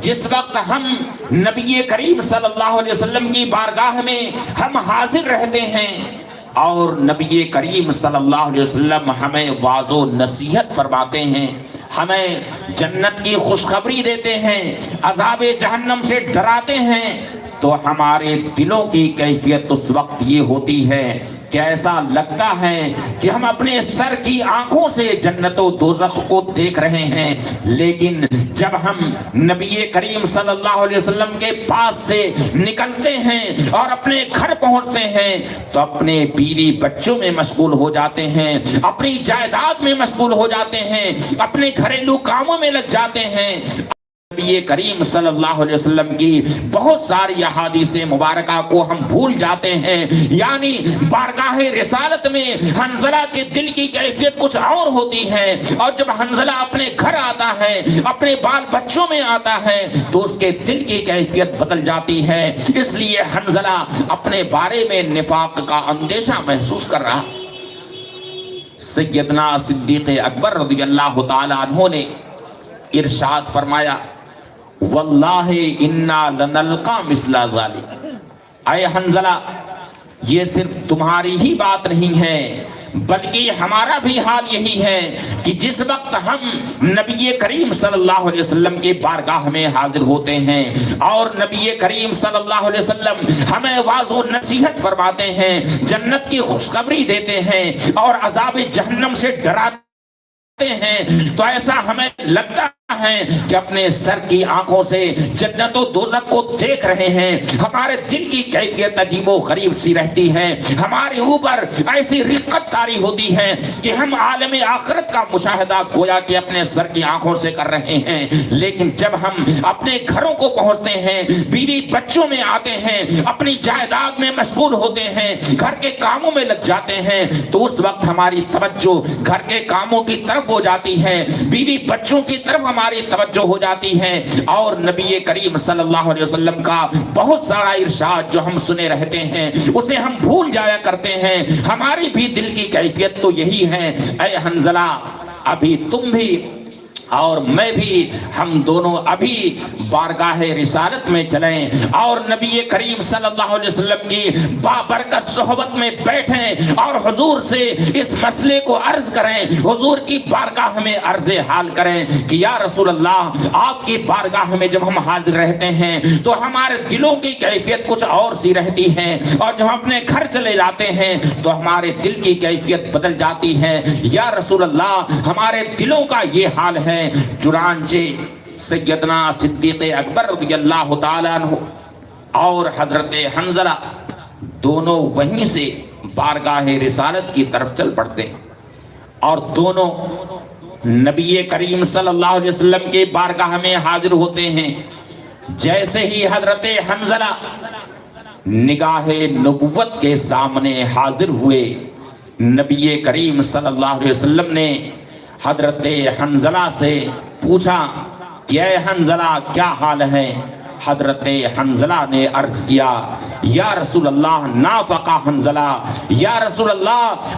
A: جس وقت ہم نبی کریم صلی اللہ علیہ وسلم کی بارگاہ میں ہم حاضر رہتے ہیں اور نبی کریم صلی اللہ علیہ وسلم ہمیں واعظ و نصیحت فرماتے ہیں، ہمیں جنت کی خوشخبری دیتے ہیں، عذاب جہنم سے ڈراتے ہیں، تو ہمارے دلوں کی کیفیت اس وقت یہ ہوتی ہے کہ ایسا لگتا ہے کہ ہم اپنے سر کی آنکھوں سے جنت و دوزخ کو دیکھ رہے ہیں، لیکن جب ہم نبی کریم صلی اللہ علیہ وسلم کے پاس سے نکلتے ہیں اور اپنے گھر پہنچتے ہیں تو اپنے بیوی بچوں میں مشغول ہو جاتے ہیں، اپنی جائیداد میں مشغول ہو جاتے ہیں، اپنے گھریلو کاموں میں لگ جاتے ہیں۔ نبی کریم صلی اللہ علیہ وسلم کی بہت ساری احادیث مبارکہ کو ہم بھول جاتے ہیں، یعنی بارگاہ رسالت میں حنظلہ کے دل کی کیفیت کچھ اور ہوتی ہے، اور جب حنظلہ اپنے گھر آتا ہے، اپنے بال بچوں میں آتا ہے تو اس کے دل کی کیفیت بدل جاتی ہے۔ اس لیے حنظلہ اپنے بارے میں نفاق کا اندیشہ محسوس کر رہا۔ سیدنا صدیق اکبر رضی اللہ تعالیٰ عنہ نے ارشاد فرمایا واللہ انا لنلقا مثل ذلک، اے حنظلہ یہ صرف تمہاری ہی بات نہیں ہے بلکہ ہمارا بھی حال یہی ہے کہ جس وقت ہم نبی کریم صلی اللہ علیہ وسلم کی بارگاہ میں حاضر ہوتے ہیں اور نبی کریم صلی اللہ علیہ وسلم ہمیں واعظ و نصیحت فرماتے ہیں، جنت کی خوشخبری دیتے ہیں اور عذاب جہنم سے ڈراتے ہیں، تو ایسا ہمیں لگتا ہے کہ اپنے سر کی آنکھوں سے جنت و دوزخ کو دیکھ رہے ہیں، ہمارے دل کی کیفیت عجیب و غریب سی رہتی ہے، ہمارے اوپر ایسی رقت طاری ہوتی ہے کہ ہم عالم آخرت کا مشاہدہ گویا کہ اپنے سر کی آنکھوں سے کر رہے ہیں، لیکن جب ہم اپنے گھروں کو پہنچتے ہیں، بیوی بچوں میں آتے ہیں، اپنی جائیداد میں مشغول ہوتے ہیں، گھر کے کاموں میں لگ جاتے ہیں، تو اس وقت ہماری توجہ گھر کے کاموں کی طرف ہو جاتی ہے، بیوی بچوں کی طرف ہماری توجہ ہو جاتی ہے، اور نبی کریم صلی اللہ علیہ وسلم کا بہت سارا ارشاد جو ہم سنے رہتے ہیں اسے ہم بھول جایا کرتے ہیں۔ ہماری بھی دل کی کیفیت تو یہی ہے۔ اے حنظلہ ابھی تم بھی اور میں بھی، ہم دونوں ابھی بارگاہ رسالت میں چلیں اور نبی کریم صلی اللہ علیہ وسلم کی بابرکت صحبت میں بیٹھیں اور حضور سے اس مسئلے کو عرض کریں، حضور کی بارگاہ میں عرض حال کریں کہ یا رسول اللہ آپ کی بارگاہ میں جب ہم حاضر رہتے ہیں تو ہمارے دلوں کی کیفیت کچھ اور سی رہتی ہے، اور جب ہم اپنے گھر چلے جاتے ہیں تو ہمارے دل کی کیفیت بدل جاتی ہے، یا رسول اللہ ہمارے دلوں کا یہ حال ہے۔ چنانچہ سیدنا صدیق اکبر رضی اللہ تعالیٰ عنہ اور حضرت حنظلہ دونوں وہیں سے بارگاہ رسالت کی طرف چل پڑتے ہیں، اور دونوں نبی کریم صلی اللہ علیہ وسلم کی بارگاہ میں حاضر ہوتے ہیں۔ جیسے ہی حضرت حنظلہ نگاہ نبوت کے سامنے حاضر ہوئے، نبی کریم صلی اللہ علیہ وسلم نے حضرت حنظلہ سے پوچھا کہ اے حنزلہ کیا حال ہے؟ حضرت حنزلہ نے عرض کیا یا رسول اللہ نافقہ حنزلہ، یا رسول اللہ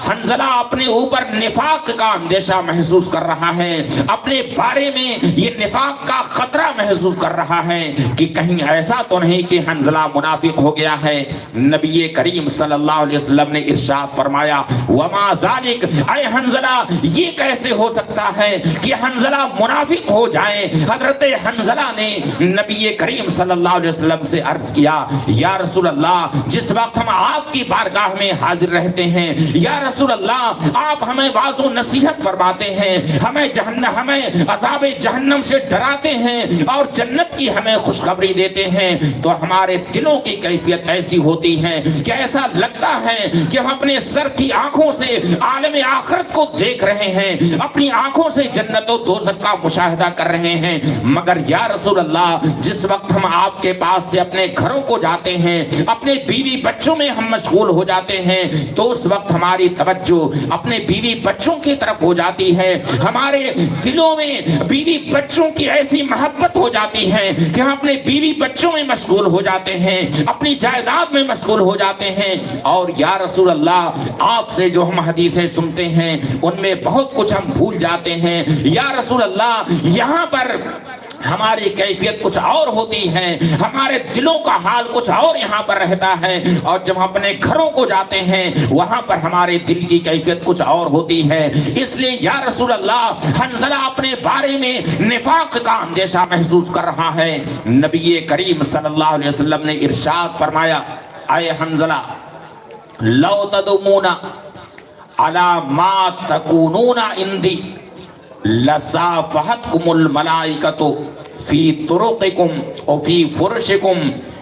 A: حنزلہ اپنے اوپر نفاق کا اندیشہ محسوس کر رہا ہے، اپنے بارے میں یہ نفاق کا خطرہ محسوس کر رہا ہے کہ کہیں ایسا تو نہیں کہ حنزلہ منافق ہو گیا ہے۔ نبی کریم صلی اللہ علیہ وسلم نے ارشاد فرمایا وما ذالک، اے حنزلہ یہ کیسے ہو سکتا ہے کہ حنزلہ منافق ہو جائے؟ حضرت حنزلہ نے نبی کریم صلی اللہ علیہ وسلم سے عرض کیا یا رسول اللہ جس وقت ہم آپ کی بارگاہ میں حاضر رہتے ہیں، یا رسول اللہ آپ ہمیں واعظ و نصیحت فرماتے ہیں، ہمیں عذاب جہنم سے ڈراتے ہیں اور جنت کی ہمیں خوشخبری دیتے ہیں، تو ہمارے دلوں کی کیفیت ایسی ہوتی ہے کہ ایسا لگتا ہے کہ ہم اپنے سر کی آنکھوں سے عالم آخرت کو دیکھ رہے ہیں، اپنی آنکھوں سے جنت و دوزخ کا مشاہدہ کر رہے ہیں، مگر یا رسول اللہ جس وقت ہم آپ کے پاس سے اپنے گھروں کو جاتے ہیں، اپنے بیوی بچوں میں ہم مشغول ہو جاتے ہیں، تو اس وقت ہماری توجہ اپنے بیوی بچوں کی طرف ہو جاتی ہے، ہمارے دلوں میں بیوی بچوں کی ایسی محبت ہو جاتی ہے کہ ہم اپنے بیوی بچوں میں مشغول ہو جاتے ہیں، اپنی جائیداد میں مشغول ہو جاتے ہیں، اور یا رسول اللہ آپ سے جو ہم حدیثیں سنتے ہیں ان میں بہت کچھ ہم بھول جاتے ہیں۔ یا رسول اللہ یہاں پر ہماری کیفیت کچھ اور ہوتی ہے، ہمارے دلوں کا حال کچھ اور یہاں پر رہتا ہے، اور جب ہم اپنے گھروں کو جاتے ہیں وہاں پر ہمارے دل کی کیفیت کچھ اور ہوتی ہے۔ اس لیے یا رسول اللہ حنزلہ اپنے بارے میں نفاق کا اندیشہ محسوس کر رہا ہے۔ نبی کریم صلی اللہ علیہ وسلم نے ارشاد فرمایا اے حنزلہ لو تدومون علی ما تکونون عندی لصافحتکم الملائکۃ فی طرقکم و فی فرشکم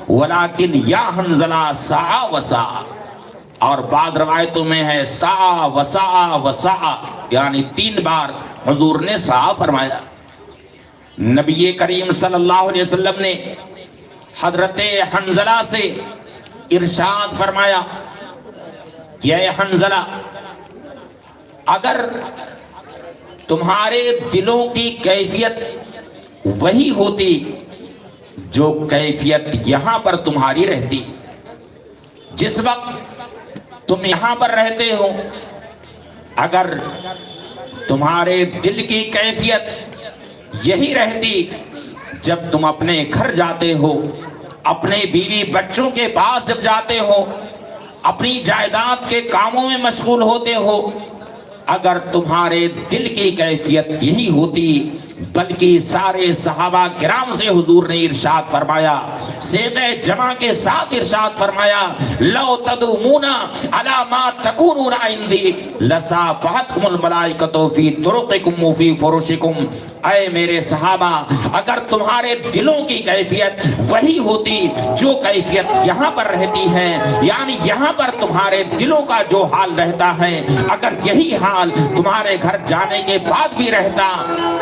A: ولیکن یا حنزلہ ساعہ وساعہ، اور بعض روایتوں میں ہے ساعہ وساعہ وساعہ، یعنی 3 بار حضور نے ساعہ فرمایا۔ نبی کریم صلی اللہ علیہ وسلم نے حضرت حنزلہ سے ارشاد فرمایا کہ اے حنزلہ اگر تمہارے دلوں کی کیفیت وہی ہوتی جو کیفیت یہاں پر تمہاری رہتی، جس وقت تم یہاں پر رہتے ہو، اگر تمہارے دل کی کیفیت یہی رہتی جب تم اپنے گھر جاتے ہو، اپنے بیوی بچوں کے پاس جب جاتے ہو، اپنی جائیداد کے کاموں میں مشغول ہوتے ہو، اگر تمہارے دل کی کیفیت یہی ہوتی، بلکہ سارے صحابہ کرام سے حضور نے ارشاد فرمایا، صیغہ جمع کے ساتھ ارشاد فرمایا لو تدومون علی ما تکونون عندی لصافحتکم الملائکۃ فی طرقکم و فی فرشکم، اے میرے صحابہ اگر تمہارے دلوں کی کیفیت وہی ہوتی جو کیفیت یہاں پر رہتی ہے، یعنی یہاں پر تمہارے دلوں کا جو حال رہتا ہے، اگر یہی حال تمہارے گھر جانے کے بعد بھی رہتا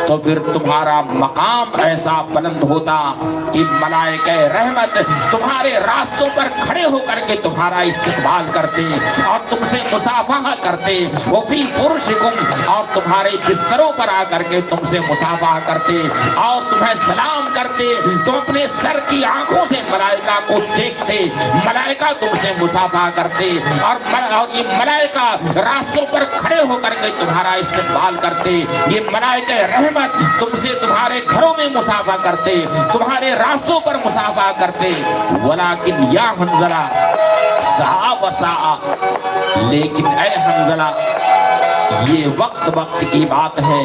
A: تو پھر تمہارا مقام ایسا بلند ہوتا کہ ملائکہ رحمت تمہارے راستوں پر کھڑے ہو کر کے تمہارا استقبال کرتے اور تم سے مصافحہ کرتے، وفی فرشکم، اور تمہارے بستروں پر آ کر کے تم سے مصافحہ کرتے اور تمہیں سلام کرتے، تم اپنے سر کی آنکھوں سے ملائکہ کو دیکھتے، ملائکہ تم سے مصافحہ کرتے، اور یہ ملائکہ راستوں پر کھڑے ہو کر کے تمہارا استقبال کرتے، یہ ملائکہ رحمت تم سے تمہارے گھروں میں مصافحہ کرتے، تمہارے راستوں پر مصافحہ کرتے، ولیکن یا حنزلہ ساعہ وساعہ، لیکن اے حنزلہ یہ وقت کی بات ہے،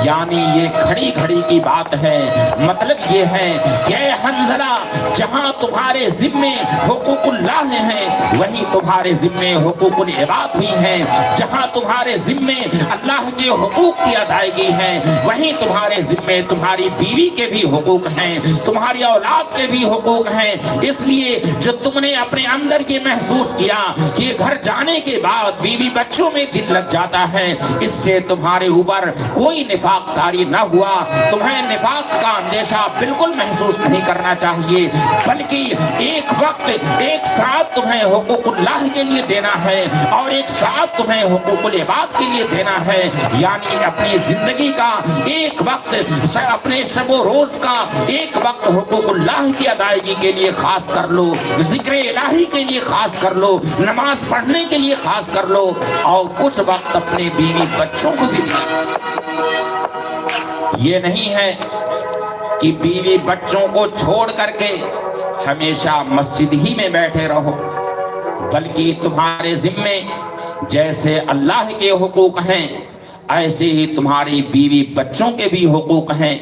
A: یعنی یہ گھڑی گھڑی کی بات ہے۔ مطلب یہ ہے کہ اے حنزلہ جہاں تمہارے ذمے حقوق اللہ ہیں وہیں تمہارے ذمے حقوق العباد بھی ہیں، جہاں تمہارے ذمے اللہ کے حقوق کی ادائیگی ہے وہیں تمہارے ذمے تمہاری بیوی کے بھی حقوق ہیں، تمہاری اولاد کے بھی حقوق ہیں۔ اس لیے جو تم نے اپنے اندر یہ محسوس کیا کہ گھر جانے کے بعد بیوی بچوں میں دل لگ جاتا ہے، ہے، اس سے تمہارے اوپر کوئی نفاق طاری نہ ہوا، تمہیں نفاق کا اندیشہ بالکل محسوس نہیں کرنا چاہیے، بلکہ ایک وقت ایک ساتھ تمہیں حقوق اللہ کے لیے دینا ہے اور ایک ساتھ تمہیں حقوق العباد کے لیے دینا ہے، یعنی اپنی زندگی کا ایک وقت، اپنے شب و روز کا ایک وقت حقوق اللہ کی ادائیگی کے لیے خاص کر لو، ذکر الہی کے لیے خاص کر لو، نماز پڑھنے کے لیے خاص کر لو، اور کچھ وقت اپنے بیوی بچوں کو بھی دیا۔ یہ نہیں ہے کہ بیوی بچوں کو چھوڑ کر کے ہمیشہ مسجد ہی میں بیٹھے رہو، بلکہ تمہارے ذمے جیسے اللہ کے حقوق ہیں ایسے ہی تمہاری بیوی بچوں کے بھی حقوق ہیں،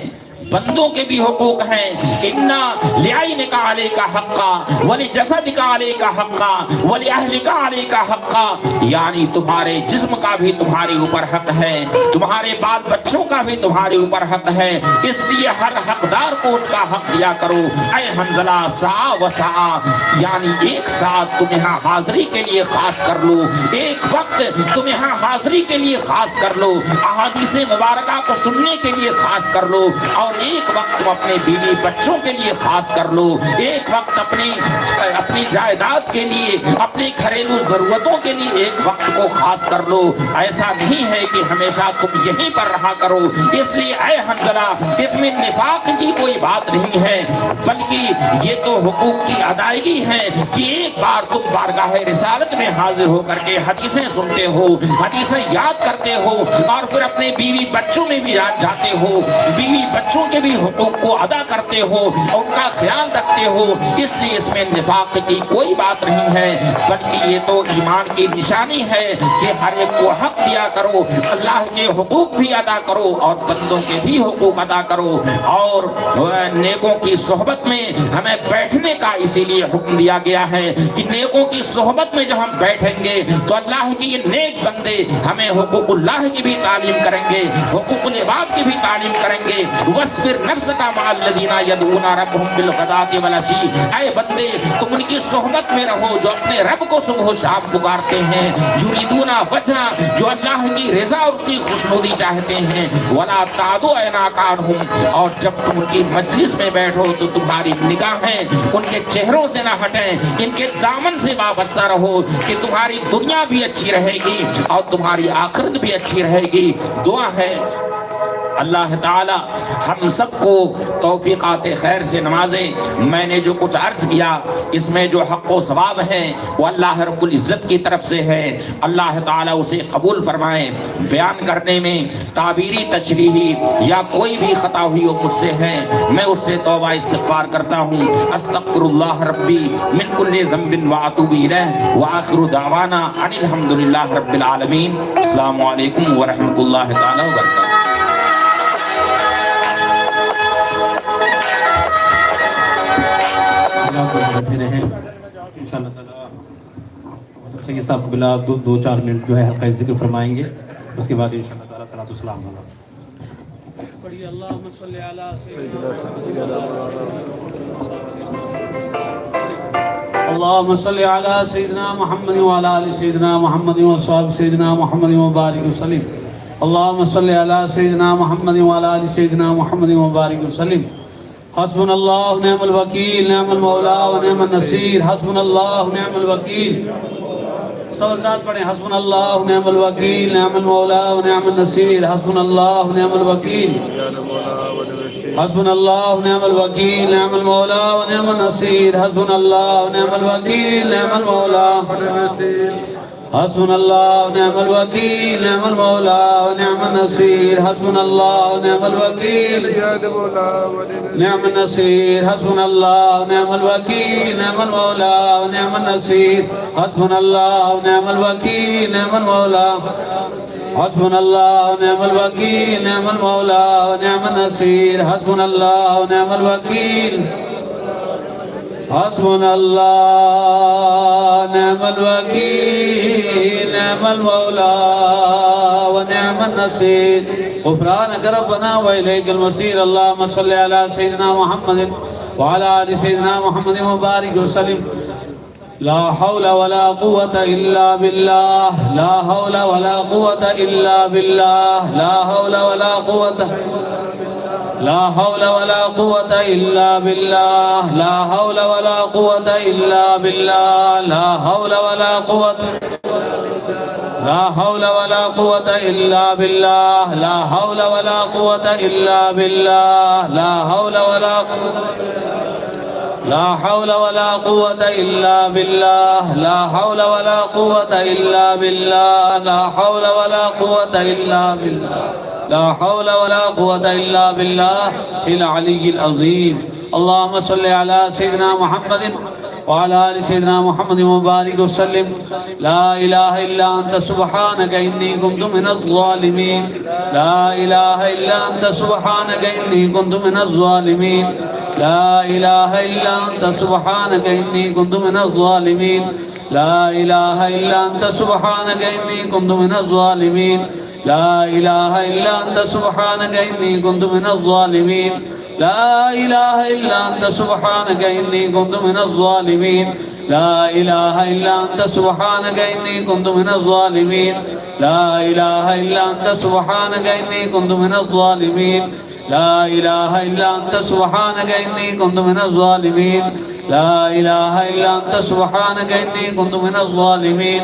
A: بندوں کے بھی حقوق ہیں۔ اِنَّا لِعَيْنِكَ عَلَيْكَ حَقًّا وَلِجَسَدِكَ عَلَيْكَ حَقًّا وَلِأَهْلِكَ عَلَيْكَ حَقًّا، یعنی تمہارے جسم کا بھی تمہارے اوپر حق ہے، تمہارے بال بچوں کا بھی تمہارے اوپر حق ہے، اس لیے ہر حقدار کو اس کا حق دیا کرو۔ اے حنظلہ سعا و سعا، یعنی ایک ساتھ تم یہاں حاضری کے لیے خاص کر لو، ایک وقت تم یہاں حاضری کے لیے خاص کر لو، احادیث مبارکہ کو سننے کے لیے خاص کر لو، اور ایک وقت تم اپنے بیوی بچوں کے لیے خاص کر لو، ایک وقت اپنی جائیداد کے لیے، اپنی گھریلو ضرورتوں کے لیے ایک وقت کو خاص کر لو۔ ایسا نہیں ہے کہ ہمیشہ تم یہیں پر رہا کرو، اس لیے اے حنظلہ اس میں نفاق کی کوئی بات نہیں ہے، بلکہ یہ تو حقوق کی ادائیگی ہے کہ ایک بار تم بارگاہ رسالت میں حاضر ہو کر کے حدیثیں سنتے ہو، حدیثیں یاد کرتے ہو، اور پھر اپنے بیوی بچوں میں بھی جاتے ہو، بیوی بچوں کے بھی حقوق کو ادا کرتے ہو، ان کا خیال رکھتے ہو، اس لیے اس میں نفاق کی کوئی بات نہیں ہے، بلکہ یہ تو ایمان کی نشانی ہے کہ ہر ایک کو حق دیا کرو، اللہ کے حقوق بھی ادا کرو اور بندوں کے بھی حقوق ادا کرو، اور نیکوں کی صحبت میں ہمیں بیٹھنے کا اسی لیے حکم دیا گیا ہے کہ نیکوں کی صحبت میں جب ہم بیٹھیں گے تو اللہ کی یہ نیک بندے ہمیں حقوق اللہ کی بھی تعلیم کریں گے، حقوق العباد کی بھی تعلیم کریں گے۔ وَاصْبِرْ نَفْسَكَ مَعَ الَّذِينَ يَدْعُونَ رَبَّهُمْ بِالْغَدَاةِ وَالْعَشِيِّ، اے بندے تم ان کی صحبت میں رہو جو اپنے رب کو صبح و شام پکارتے ہیں، یریدون وجہ، جو اللہ کی رضا اور اس کی خوشنودی چاہتے ہیں، وَلَا تَعْدُ عَيْنَاكَ عَنْهُمْ، اور جب تم ان کی مجلس میں بیٹھو تو تمہاری نگاہیں ان کے چہروں سے نہ ہٹیں، ان کے دامن سے وابستہ رہو کہ تمہاری دنیا بھی اچھی رہے گی اور تمہاری آخرت بھی اچھی رہے گی۔ دعا ہے اللہ تعالی ہم سب کو توفیقات خیر سے نوازے۔ میں نے جو کچھ عرض کیا اس میں جو حق و ثواب ہے وہ اللہ رب العزت کی طرف سے ہے، اللہ تعالی اسے قبول فرمائے۔ بیان کرنے میں تعبیری تشریحی یا کوئی بھی خطا ہوئی ہو مجھ سے ہے، میں اس سے توبہ استغفار کرتا ہوں۔ استغفر اللہ ربی من کل ذنب واتوب الیہ، وآخر دعوانا ان الحمدللہ رب العالمین۔ السلام علیکم ورحمۃ اللہ تعالی وبرکاتہ۔
D: بیٹھے رہیں انشاءاللہ تعالیٰ سید صاحب قبلہ دو چار منٹ جو ہے حلقہ ذکر فرمائیں گے، اس کے بعد انشاءاللہ تعالیٰ صلاۃ والسلام علیہ
E: پڑھیے اللہم صلی علی سیدنا اللہم صلی علی سیدنا محمد وعلی آل سیدنا محمد وصحاب سیدنا محمد وبارک وسلم۔ اللہم صلی علی سیدنا محمد وعلی آل سیدنا محمد وبارک وسلم۔ حسبنا اللہ نعم الوکیل، نعم المولا و نعم النصیر، حسبنا اللہ نعم الوکیل۔ سب حضرات پڑھیں، حسبنا اللہ نعم الوکیل، نعم المولا و نعم النصیر، حسبنا اللہ نعم الوکیل، حسبنا اللہ نعم الوکیل، نعم المولا و نعم النصیر، حسبنا اللہ نعم الوکیل، نعم المولا حسبنا اللہ نعم الوکیل، نعم المولا و نعم النصیر، حسبنا اللہ نعم الوکیل، نعم النصیر، حسبنا اللہ نعم الوکیل، نعم المولا و نعم النصیر، حسبنا اللہ نعم الوکیل، نعم المولا حسبنا اللہ نعم الوکیل، نعم المولا و نعم النصیر، حسبنا اللہ نعم الوکیل، حسبنا اللہ نعم الوکیل، نعم المولا و نعم النصیر، غفرانک ربنا و الیک المصیر۔ اللہم صلی علی سیدنا محمد وعلی آل سیدنا محمد وبارک وسلم۔ لا حول ولا قوة إلا بالله لا حول ولا قوة إلا بالله لا حول ولا قوة لا حول ولا قوة إلا بالله لا حول ولا قوة إلا بالله لا حول ولا قوة لا حول ولا قوة إلا بالله لا حول ولا قوة إلا بالله لا حول ولا قوة لا حول ولا قوة إلا بالله لا حول ولا قوة إلا بالله لا حول ولا قوة إلا بالله لا حول ولا قوة إلا بالله العلي العظيم اللهم صل على سيدنا محمد وعلى آل سيدنا محمد وبارك وسلم لا إله إلا أنت سبحانك إني كنت من الظالمين لا إله إلا أنت سبحانك إني كنت من الظالمين لا إله إلا أنت سبحانك إني كنت من الظالمين لا إله إلا أنت سبحانك إني كنت من الظالمين لا إله إلا أنت سبحانك إني كنت من الظالمين لا إله إلا أنت سبحانك إني كنت من الظالمين لا إله إلا أنت سبحانك إني كنت من الظالمين لا إله إلا أنت سبحانك إني كنت من الظالمين لا إله إلا أنت سبحانك إني كنت من الظالمين لا إله إلا أنت سبحانك إني كنت من الظالمين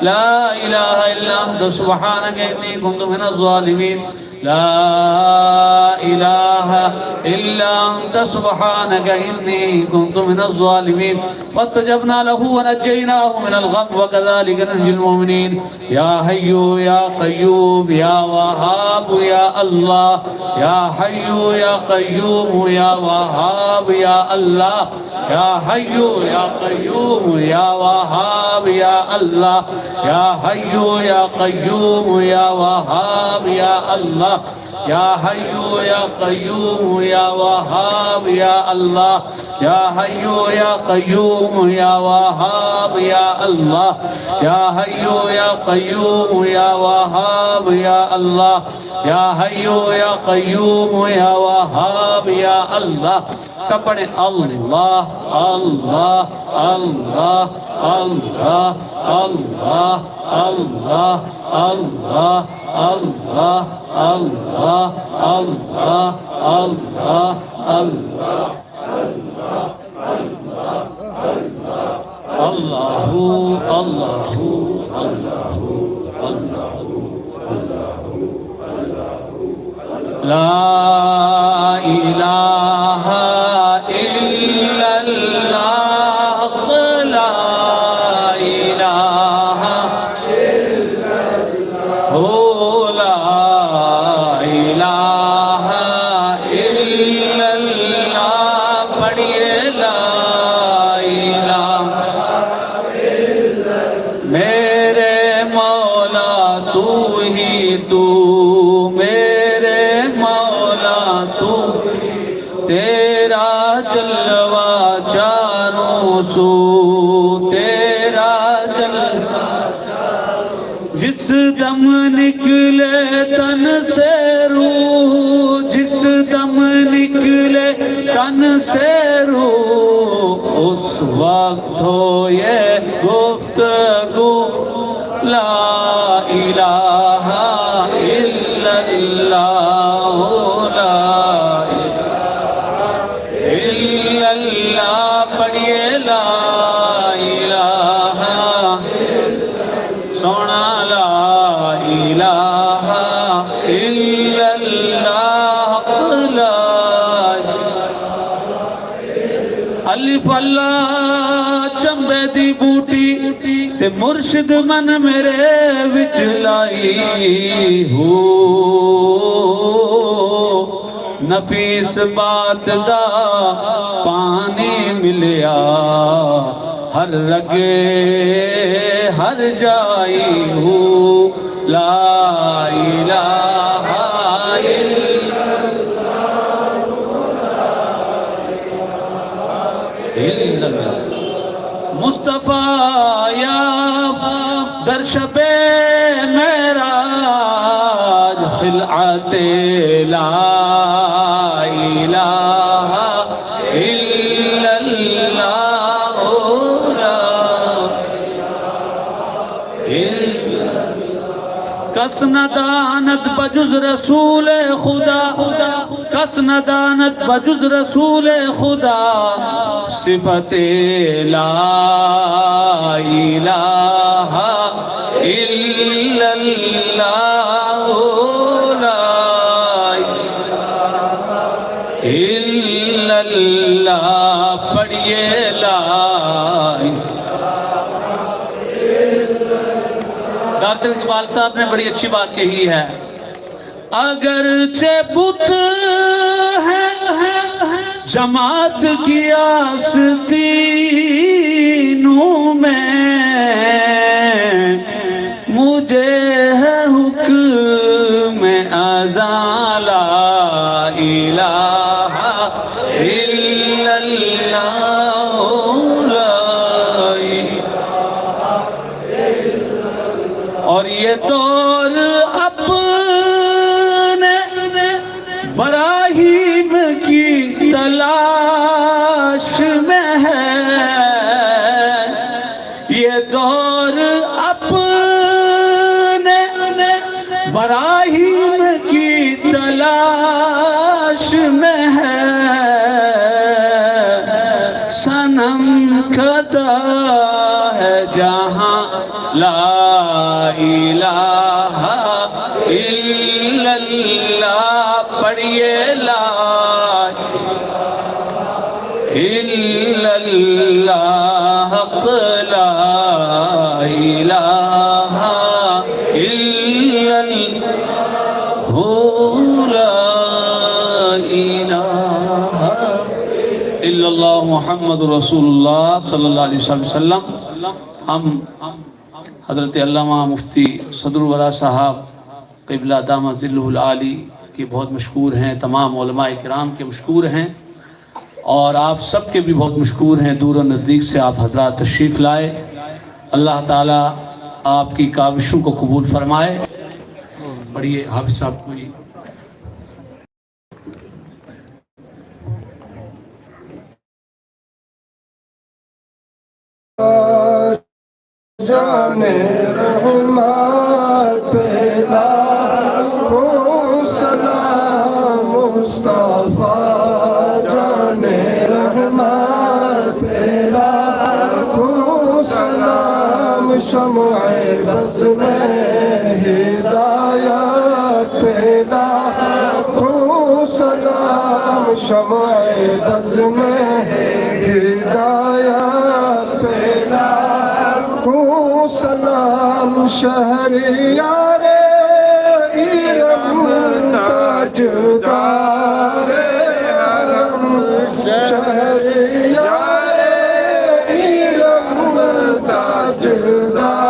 E: لا إله إلا أنت سبحانك إني كنت من الظالمين لا إله إلا أنت سبحانك إني كنت من الظالمين فاستجبنا له ونجيناه من الغم وكذلك ننجي المؤمنين يا حي يا قيوم يا وهاب يا الله يا حي يا قيوم يا وهاب يا الله يا حي يا قيوم يا وهاب يا الله يا حي يا قيوم يا وهاب يا الله يا حي يا قيوم يا وهاب يا الله يا حي يا قيوم يا وهاب يا الله يا حي يا قيوم يا وهاب يا الله يا حي يا قيوم يا وهاب يا الله سب پڑھیں اللہ اللہ اللہ اللہ اللہ اللہ اللہ اللہ اللہ اللہ اللہ لا الہ الا اللہ لا الہ الا اللہ لا الہ الا اللہ پڑھیے لا الہ میرے مولا تو ہی تو تیرا جلوہ چاروں سو تیرا جلوہ جس دم نکلے تن سے روح جس دم نکلے تن سے روح اس وقت ہو یہ گفتگو لا الہ الا اللہ پڑھیے لا الہ سونا لا الہ الا اللہ الف اللہ چمبے دی بوٹی تے مرشد من میرے وچ لائی ہو نفیس بات دا پانی ملیا ہر رگے ہر جائی ہو لا الہ الا اللہ مصطفیٰ یا در شب معراج خلعت لا الہ الا اللہ کس ندانت بجز رسول خدا کس ندانت بجز رسول خدا صفت لا الہ الا اللہ لا الا اللہ پڑھیے لا ڈاکٹر اقبال صاحب نے بڑی اچھی بات کہی ہے اگرچہ بت ہے جماعت کی آستینوں میں مجھے ہے حکم ازاں لا الہ الا اللہ لا اور یہ دور اپنے براہیم کی تلاش میں ہے یہ دور اپنے براہیم کی تلاش میں ہے صنم کھدا ہے جہاں لا الہ الا اللہ پڑھیے لا الا اللہ حق لا الہ الا اللہ لا الہ الا اللہ محمد رسول اللہ صلی اللہ علیہ وسلم ہم حضرت علامہ مفتی صدر الورا صاحب قبلہ دامہ ظلہ العالی کے بہت مشکور ہیں تمام علماء کرام کے مشکور ہیں اور آپ سب کے بھی بہت مشکور ہیں دور و نزدیک سے آپ حضرات تشریف لائے اللہ تعالیٰ آپ کی کاوشوں کو قبول فرمائے پڑھیے حافظ صاحب پڑھیے
F: جانے رحمت پہ لاکھوں سلام مصطفیٰ جانے رحمت پہ لاکھوں سلام شمع بز میں ہدایت پہ لاکھوں سلام شمع بز میں ہدایت پہ سلام شہریار ایرم تاجدار حرم شہریار ایرم تاجدار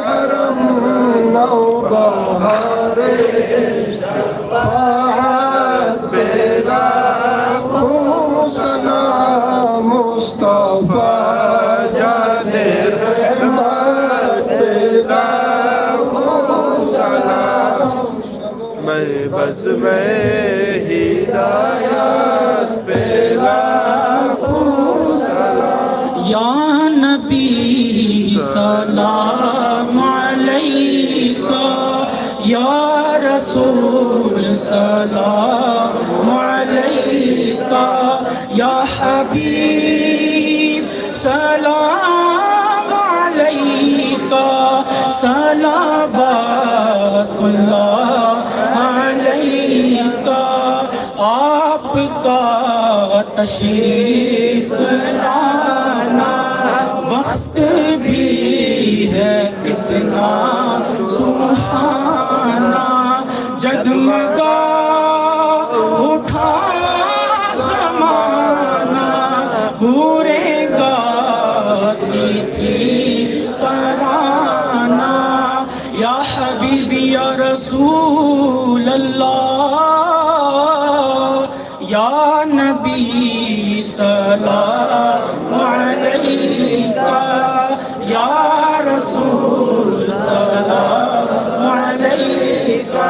F: حرم نوبہار شفاعت پہ لاکھوں سلام مصطفیٰ بس میں ہدایت پہ لاکھوں سلام
G: یا نبی سلام علیکہ یا رسول سلام علیکہ یا حبیب سلام علیکہ صلوات اللہ آپ کا تشریف لانا وقت بھی ہے کتنا سبحانہ جگمگا اٹھا زمانہ حورے گاتی تھی ترانہ یا حبیبی یا رسول اللہ یا نبی سلام علیکہ یا رسول سلام علیکہ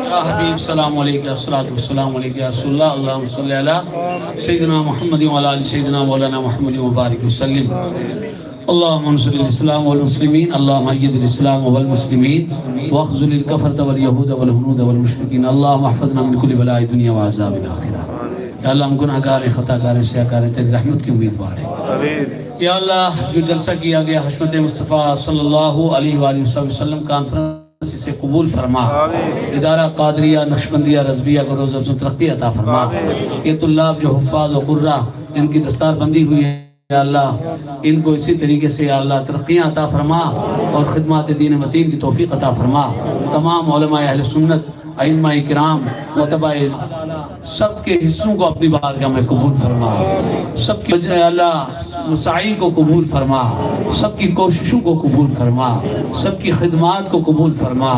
E: یا حبیب سلام علیکہ الصلاۃ والسلام علیکہ یا رسول اللہ اللہم صلی علی سیدنا محمد وعلی آل سیدنا مولانا محمد وبارک وسلم اللهم انصر الاسلام والمسلمین، اللهم ايد الاسلام والمسلمین واخذل الكفرة واليهود والهنود والمشرکین، اللهم احفظنا من كل بلاء الدنيا وعذاب الاخرہ۔ یا اللہ ہم گناہ گار خطا کار سیاکار تیری رحمت کی امیدوار ہیں۔ یا اللہ جو جلسہ کیا گیا حشمت مصطفیٰ صلی اللہ علیہ وآلہ وسلم کانفرنس سے قبول فرما، ادارہ قادریہ نقشبندیہ رضویہ کو روز افزوں ترقی عطا فرما۔ یہ طلاب جو حفاظ و قرہ جن کی دستار بندی ہوئی ہے یا اللہ ان کو اسی طریقے سے یا اللہ ترقیاں عطا فرما اور خدمات دین متین کی توفیق عطا فرما۔ تمام علماء اہل سنت، ائمہ کرام، متبع سب کے حصوں کو اپنی بارگاہ میں قبول فرما، سب کی اللہ مساعی کو قبول فرما، سب کی کوششوں کو قبول فرما، سب کی خدمات کو قبول فرما۔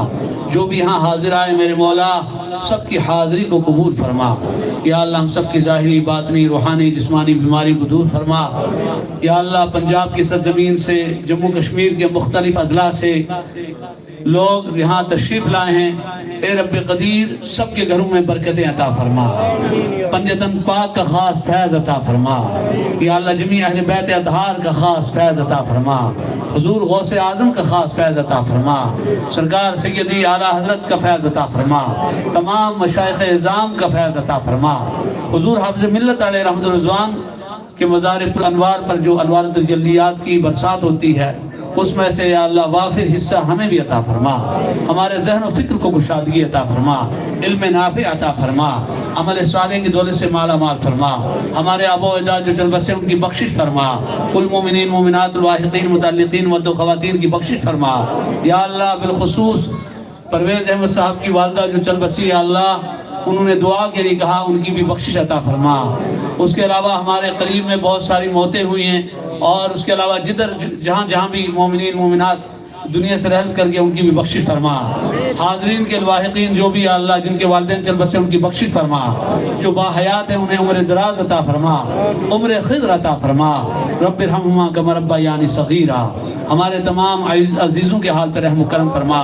E: جو بھی یہاں حاضر آئے میرے مولا سب کی حاضری کو قبول فرما۔ یا اللہ ہم سب کی ظاہری باطنی روحانی جسمانی بیماری کو دور فرما۔ یا اللہ پنجاب کی سرزمین سے جموں کشمیر کے مختلف اضلاع سے لوگ یہاں تشریف لائے ہیں، اے رب قدیر سب کے گھروں میں برکتیں عطا فرما، پنجتن پاک کا خاص فیض عطا فرما۔ یا اللہ جمیع اہل بیت اطہار کا خاص فیض عطا فرما، حضور غوث اعظم کا خاص فیض عطا فرما، سرکار سیدی اعلیٰ حضرت کا فیض عطا فرما، تمام مشائخ اعظام کا فیض عطا فرما۔ حضور حافظ ملت علیہ رحمت الرضوان کے مزار پر انوار پر جو انوار التجلیات کی برسات ہوتی ہے اس میں سے یا اللہ وافر حصہ ہمیں بھی عطا فرما، ہمارے ذہن و فکر کو کشادگی عطا فرما، علم نافع عطا فرما، عمل صالح کی دولت سے مالا مال فرما، ہمارے آبا و اجداد جو چل بسے ان کی بخشش فرما، کل مومنین مومنات الواحقین متعلقین مرد و خواتین کی بخشش فرما۔ یا اللہ بالخصوص پرویز احمد صاحب کی والدہ جو چل بسی یا اللہ انہوں نے دعا کے لیے کہا، ان کی بھی بخشش عطا فرما۔ اس کے علاوہ ہمارے قریب میں بہت ساری موتیں ہوئی ہیں اور اس کے علاوہ جہاں جہاں بھی مومنین مومنات دنیا سے رحلت کر کے ان کی بھی بخشش فرما۔ حاضرین کے الواحقین جو بھی یا اللہ جن کے والدین چل بسے ان کی بخشش فرما، جو باحیات ہیں انہیں عمر دراز عطا فرما، عمر خضر عطا فرما۔ رب ارحمہما کما ربیانی صغیرا۔ ہمارے تمام عزیزوں کے حال پر رحم و کرم فرما،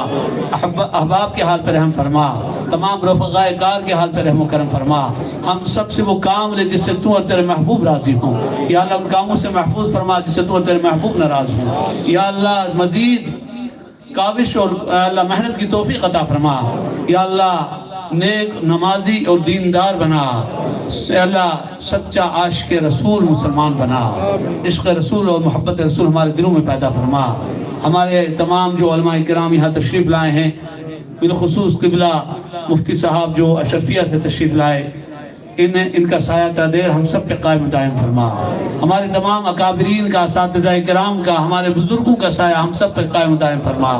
E: احباب کے حال پر رحم فرما، تمام رفقاء کار کے حال پر رحم و کرم فرما۔ ہم سب سے وہ کام لے جس سے تو اور تیرے محبوب راضی ہوں، یا اللہ ان کاموں سے محفوظ فرما جس سے تو اور تیرے محبوب ناراض ہوں۔ یا اللہ مزید کاوش اور اللہ محنت کی توفیق عطا فرما۔ یا اللہ نیک نمازی اور دیندار بنا، یا اللہ سچا عاشق رسول مسلمان بنا، عشق رسول اور محبت رسول ہمارے دلوں میں پیدا فرما۔ ہمارے تمام جو علماء کرام یہاں تشریف لائے ہیں بالخصوص قبلہ مفتی صاحب جو اشرفیہ سے تشریف لائے ان کا سایہ تادیر ہم سب پہ قائم دائم فرما۔ ہمارے تمام اکابرین کا، اساتذہ کرام کا، ہمارے بزرگوں کا سایہ ہم سب پہ قائم دائم فرما،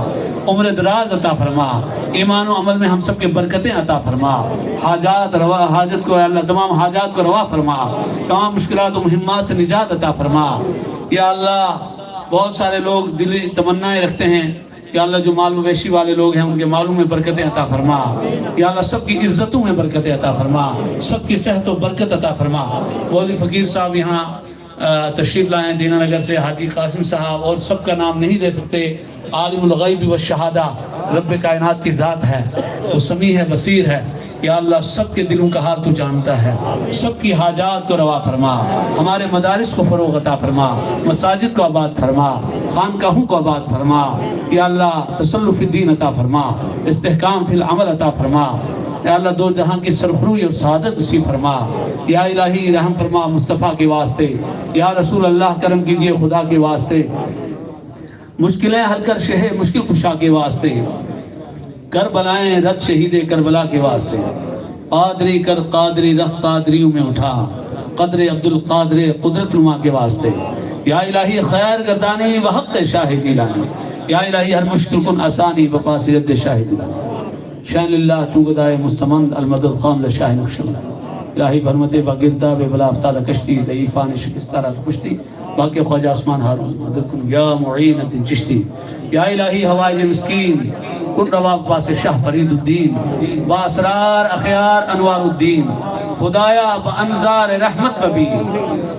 E: عمر دراز عطا فرما، ایمان و عمل میں ہم سب کے برکتیں عطا فرما، حاجت کو اللہ تمام حاجات کو روا فرما، تمام مشکلات و مہمات سے نجات عطا فرما۔ یا اللہ بہت سارے لوگ دلی تمنائیں رکھتے ہیں، یا اللہ جو مال مویشی والے لوگ ہیں ان کے مالوں میں برکتیں عطا فرما۔ یا اللہ سب کی عزتوں میں برکتیں عطا فرما، سب کی صحت و برکت عطا فرما۔ مولوی فقیر صاحب یہاں تشریف لائے ہیں دینہ نگر سے، حاجی قاسم صاحب، اور سب کا نام نہیں لے سکتے، عالم الغیب والشہادہ رب کائنات کی ذات ہے، وہ سمیع ہے بصیر ہے۔ یا اللہ سب کے دلوں کا حال تو جانتا ہے، سب کی حاجات کو روا فرما، ہمارے مدارس کو فروغ عطا فرما، مساجد کو آباد فرما، خانقاہوں کو آباد فرما۔ یا اللہ تسلف الدین عطا فرما، استحکام فی العمل عطا فرما۔ یا اللہ دو جہاں کی سرخروئی اور سعادت نصیب فرما۔ یا الہی رحم فرما مصطفیٰ کے واسطے، یا رسول اللہ کرم کیجئے خدا کے واسطے، مشکلیں حل کر شہ مشکل کشا کے واسطے، کربلائیں رد شہید کربلا کے واسطے، قادری کر قادری رخ قادریوں میں اٹھا، قدر عبدالقادر قدرت نما کے واسطے۔ یا الہی خیر گردانی و حق شاہ جیلانی، یا الہی ہر مشکل کن آسانی بپاس جد شاہ جیلانی۔ شان اللہ چونگدائے مستمند المدد خامد شاہ نقشبند، الہی برمت با گردہ بے بلا افتادہ کشتی، ضعیفان شکستارہ کشتی، باقی خواجہ عثمان ہارون مدد کن یا معینت چشتی۔ یا الہی ہوائج مسکین کن روا باس شاہ فرید الدین، باسرار اخیار انوار الدین، خدایا بانظار رحمت ببی،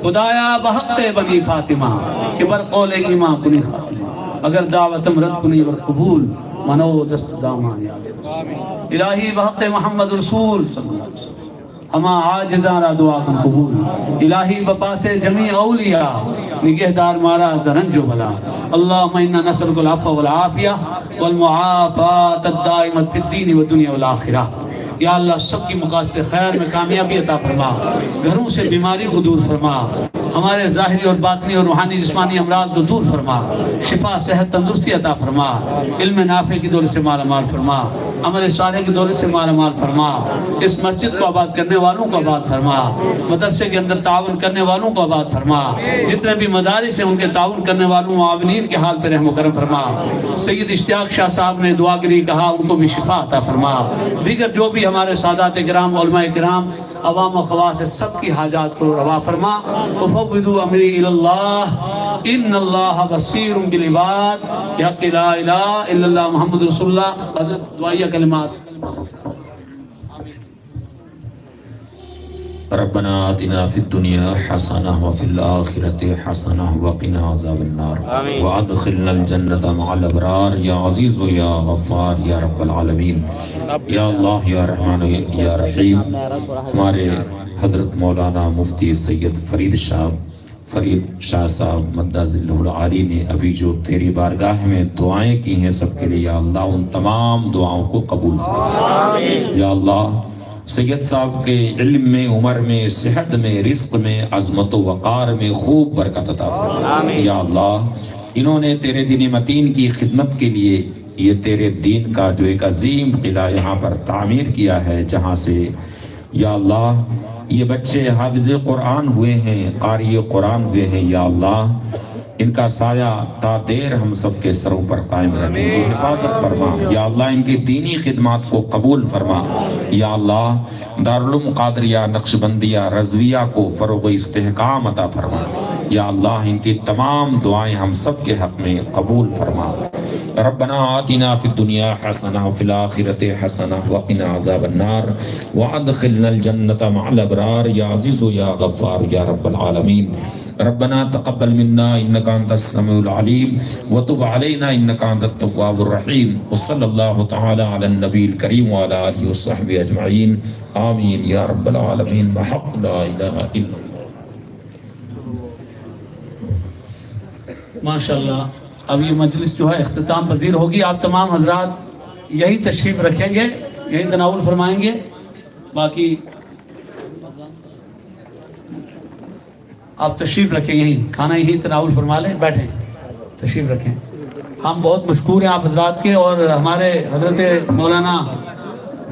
E: خدایا بحق بنی فاطمہ، کہ بر قول ایمان کنی خاتمہ، اگر دعوتم رد کنی بر قبول، منو دست دامان یا الہی بحق محمد رسول صلی اللہ علیہ وسلم، اما عاجزاں را دعا کن قبول الہی بپا سے جمیع اولیاء نگہدار مارا زرنج و بلا اللہم انا نسألک العفو والعافیہ والمعافات الدائمت فی الدین والدنیا والآخرہ یا اللہ سب کی مقاصد خیر میں کامیابی عطا فرما گھروں سے بیماری کو دور فرما ہمارے ظاہری اور باطنی اور روحانی جسمانی امراض کو دور فرما شفا صحت تندرستی عطا فرما علم نافع کی دولت سے مالا مال فرما عمل صالح کی دولت سے مالا مال فرما اس مسجد کو آباد کرنے والوں کو آباد فرما مدرسے کے اندر تعاون کرنے والوں کو آباد فرما جتنے بھی مدارس ہیں ان کے تعاون کرنے والوں معاونین کے حال پہ رحم و کرم فرما سید اشتیاق شاہ صاحب نے دعا کے لیے کہا ان کو بھی شفا عطا فرما دیگر جو بھی ہمارے سادات کرام علماء کرام عوام و خواص سب کی حاجات کو روا فرما وفوضوا امری الاللہ ان اللہ بصیر بالعباد یا لا الہ الا اللہ محمد رسول اللہ حضرت دعائیہ کلمات
A: ربنا آتنا فی الدنیا حسنہ وفی الآخرۃ حسنہ وقنا عذاب النار وادخلنا الجنۃ مع الابرار یا عزیز و یا غفار یا رب العالمین یا اللہ یا رحمان یا رحیم ہمارے حضرت مولانا مفتی سید فرید شاہ صاحب مدہ ذلہ العالی نے ابھی جو تیری بارگاہ میں دعائیں کی ہیں سب کے لیے یا اللہ ان تمام دعاؤں کو قبول فرما یا اللہ سید صاحب کے علم میں عمر میں صحت میں رزق میں عظمت و وقار میں خوب برکت عطا فرما یا اللہ انہوں نے تیرے دین متین کی خدمت کے لیے یہ تیرے دین کا جو ایک عظیم قلعہ یہاں پر تعمیر کیا ہے جہاں سے یا اللہ یہ بچے حافظ قرآن ہوئے ہیں قاری قرآن ہوئے ہیں یا اللہ ان کا سایہ تا دیر ہم سب کے سروں پر قائم رکھیں ان کی حفاظت فرما یا اللہ ان کی دینی خدمات کو قبول فرما یا اللہ دارالعلوم قادریہ نقشبندیہ رضویہ کو فروغ استحکام عطا فرما یا اللہ ان کی تمام دعائیں ہم سب کے حق میں قبول فرما ربنا آتنا فی الدنیا حسنہ وفی الآخرۃ حسنہ وقنا عذاب النار وادخلنا الجنۃ مع الابرار یا عزیز یا غفار یا رب العالمین ربنا تقبل منا انك انت السميع العليم وتب علينا انك انت التواب الرحيم وصلى الله تعالى على النبي الكريم وعلى اله وصحبه اجمعين آمين يا رب العالمين بحق لا اله الا الله
E: ماشاءاللہ اب یہ مجلس جو ہے اختتام پذیر ہوگی آپ تمام حضرات یہی تشریف رکھیں گے یہی تناول فرمائیں گے باقی آپ تشریف رکھیں یہیں کھانا یہی تناول فرما لیں بیٹھیں تشریف رکھیں ہم بہت مشکور ہیں آپ حضرات کے اور ہمارے حضرت مولانا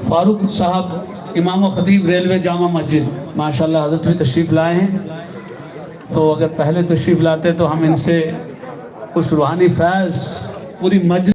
E: فاروق صاحب امام و خطیب ریلوے جامع مسجد ماشاءاللہ حضرت بھی تشریف لائے ہیں تو اگر پہلے تشریف لاتے تو ہم ان سے کچھ روحانی فیض پوری مجلس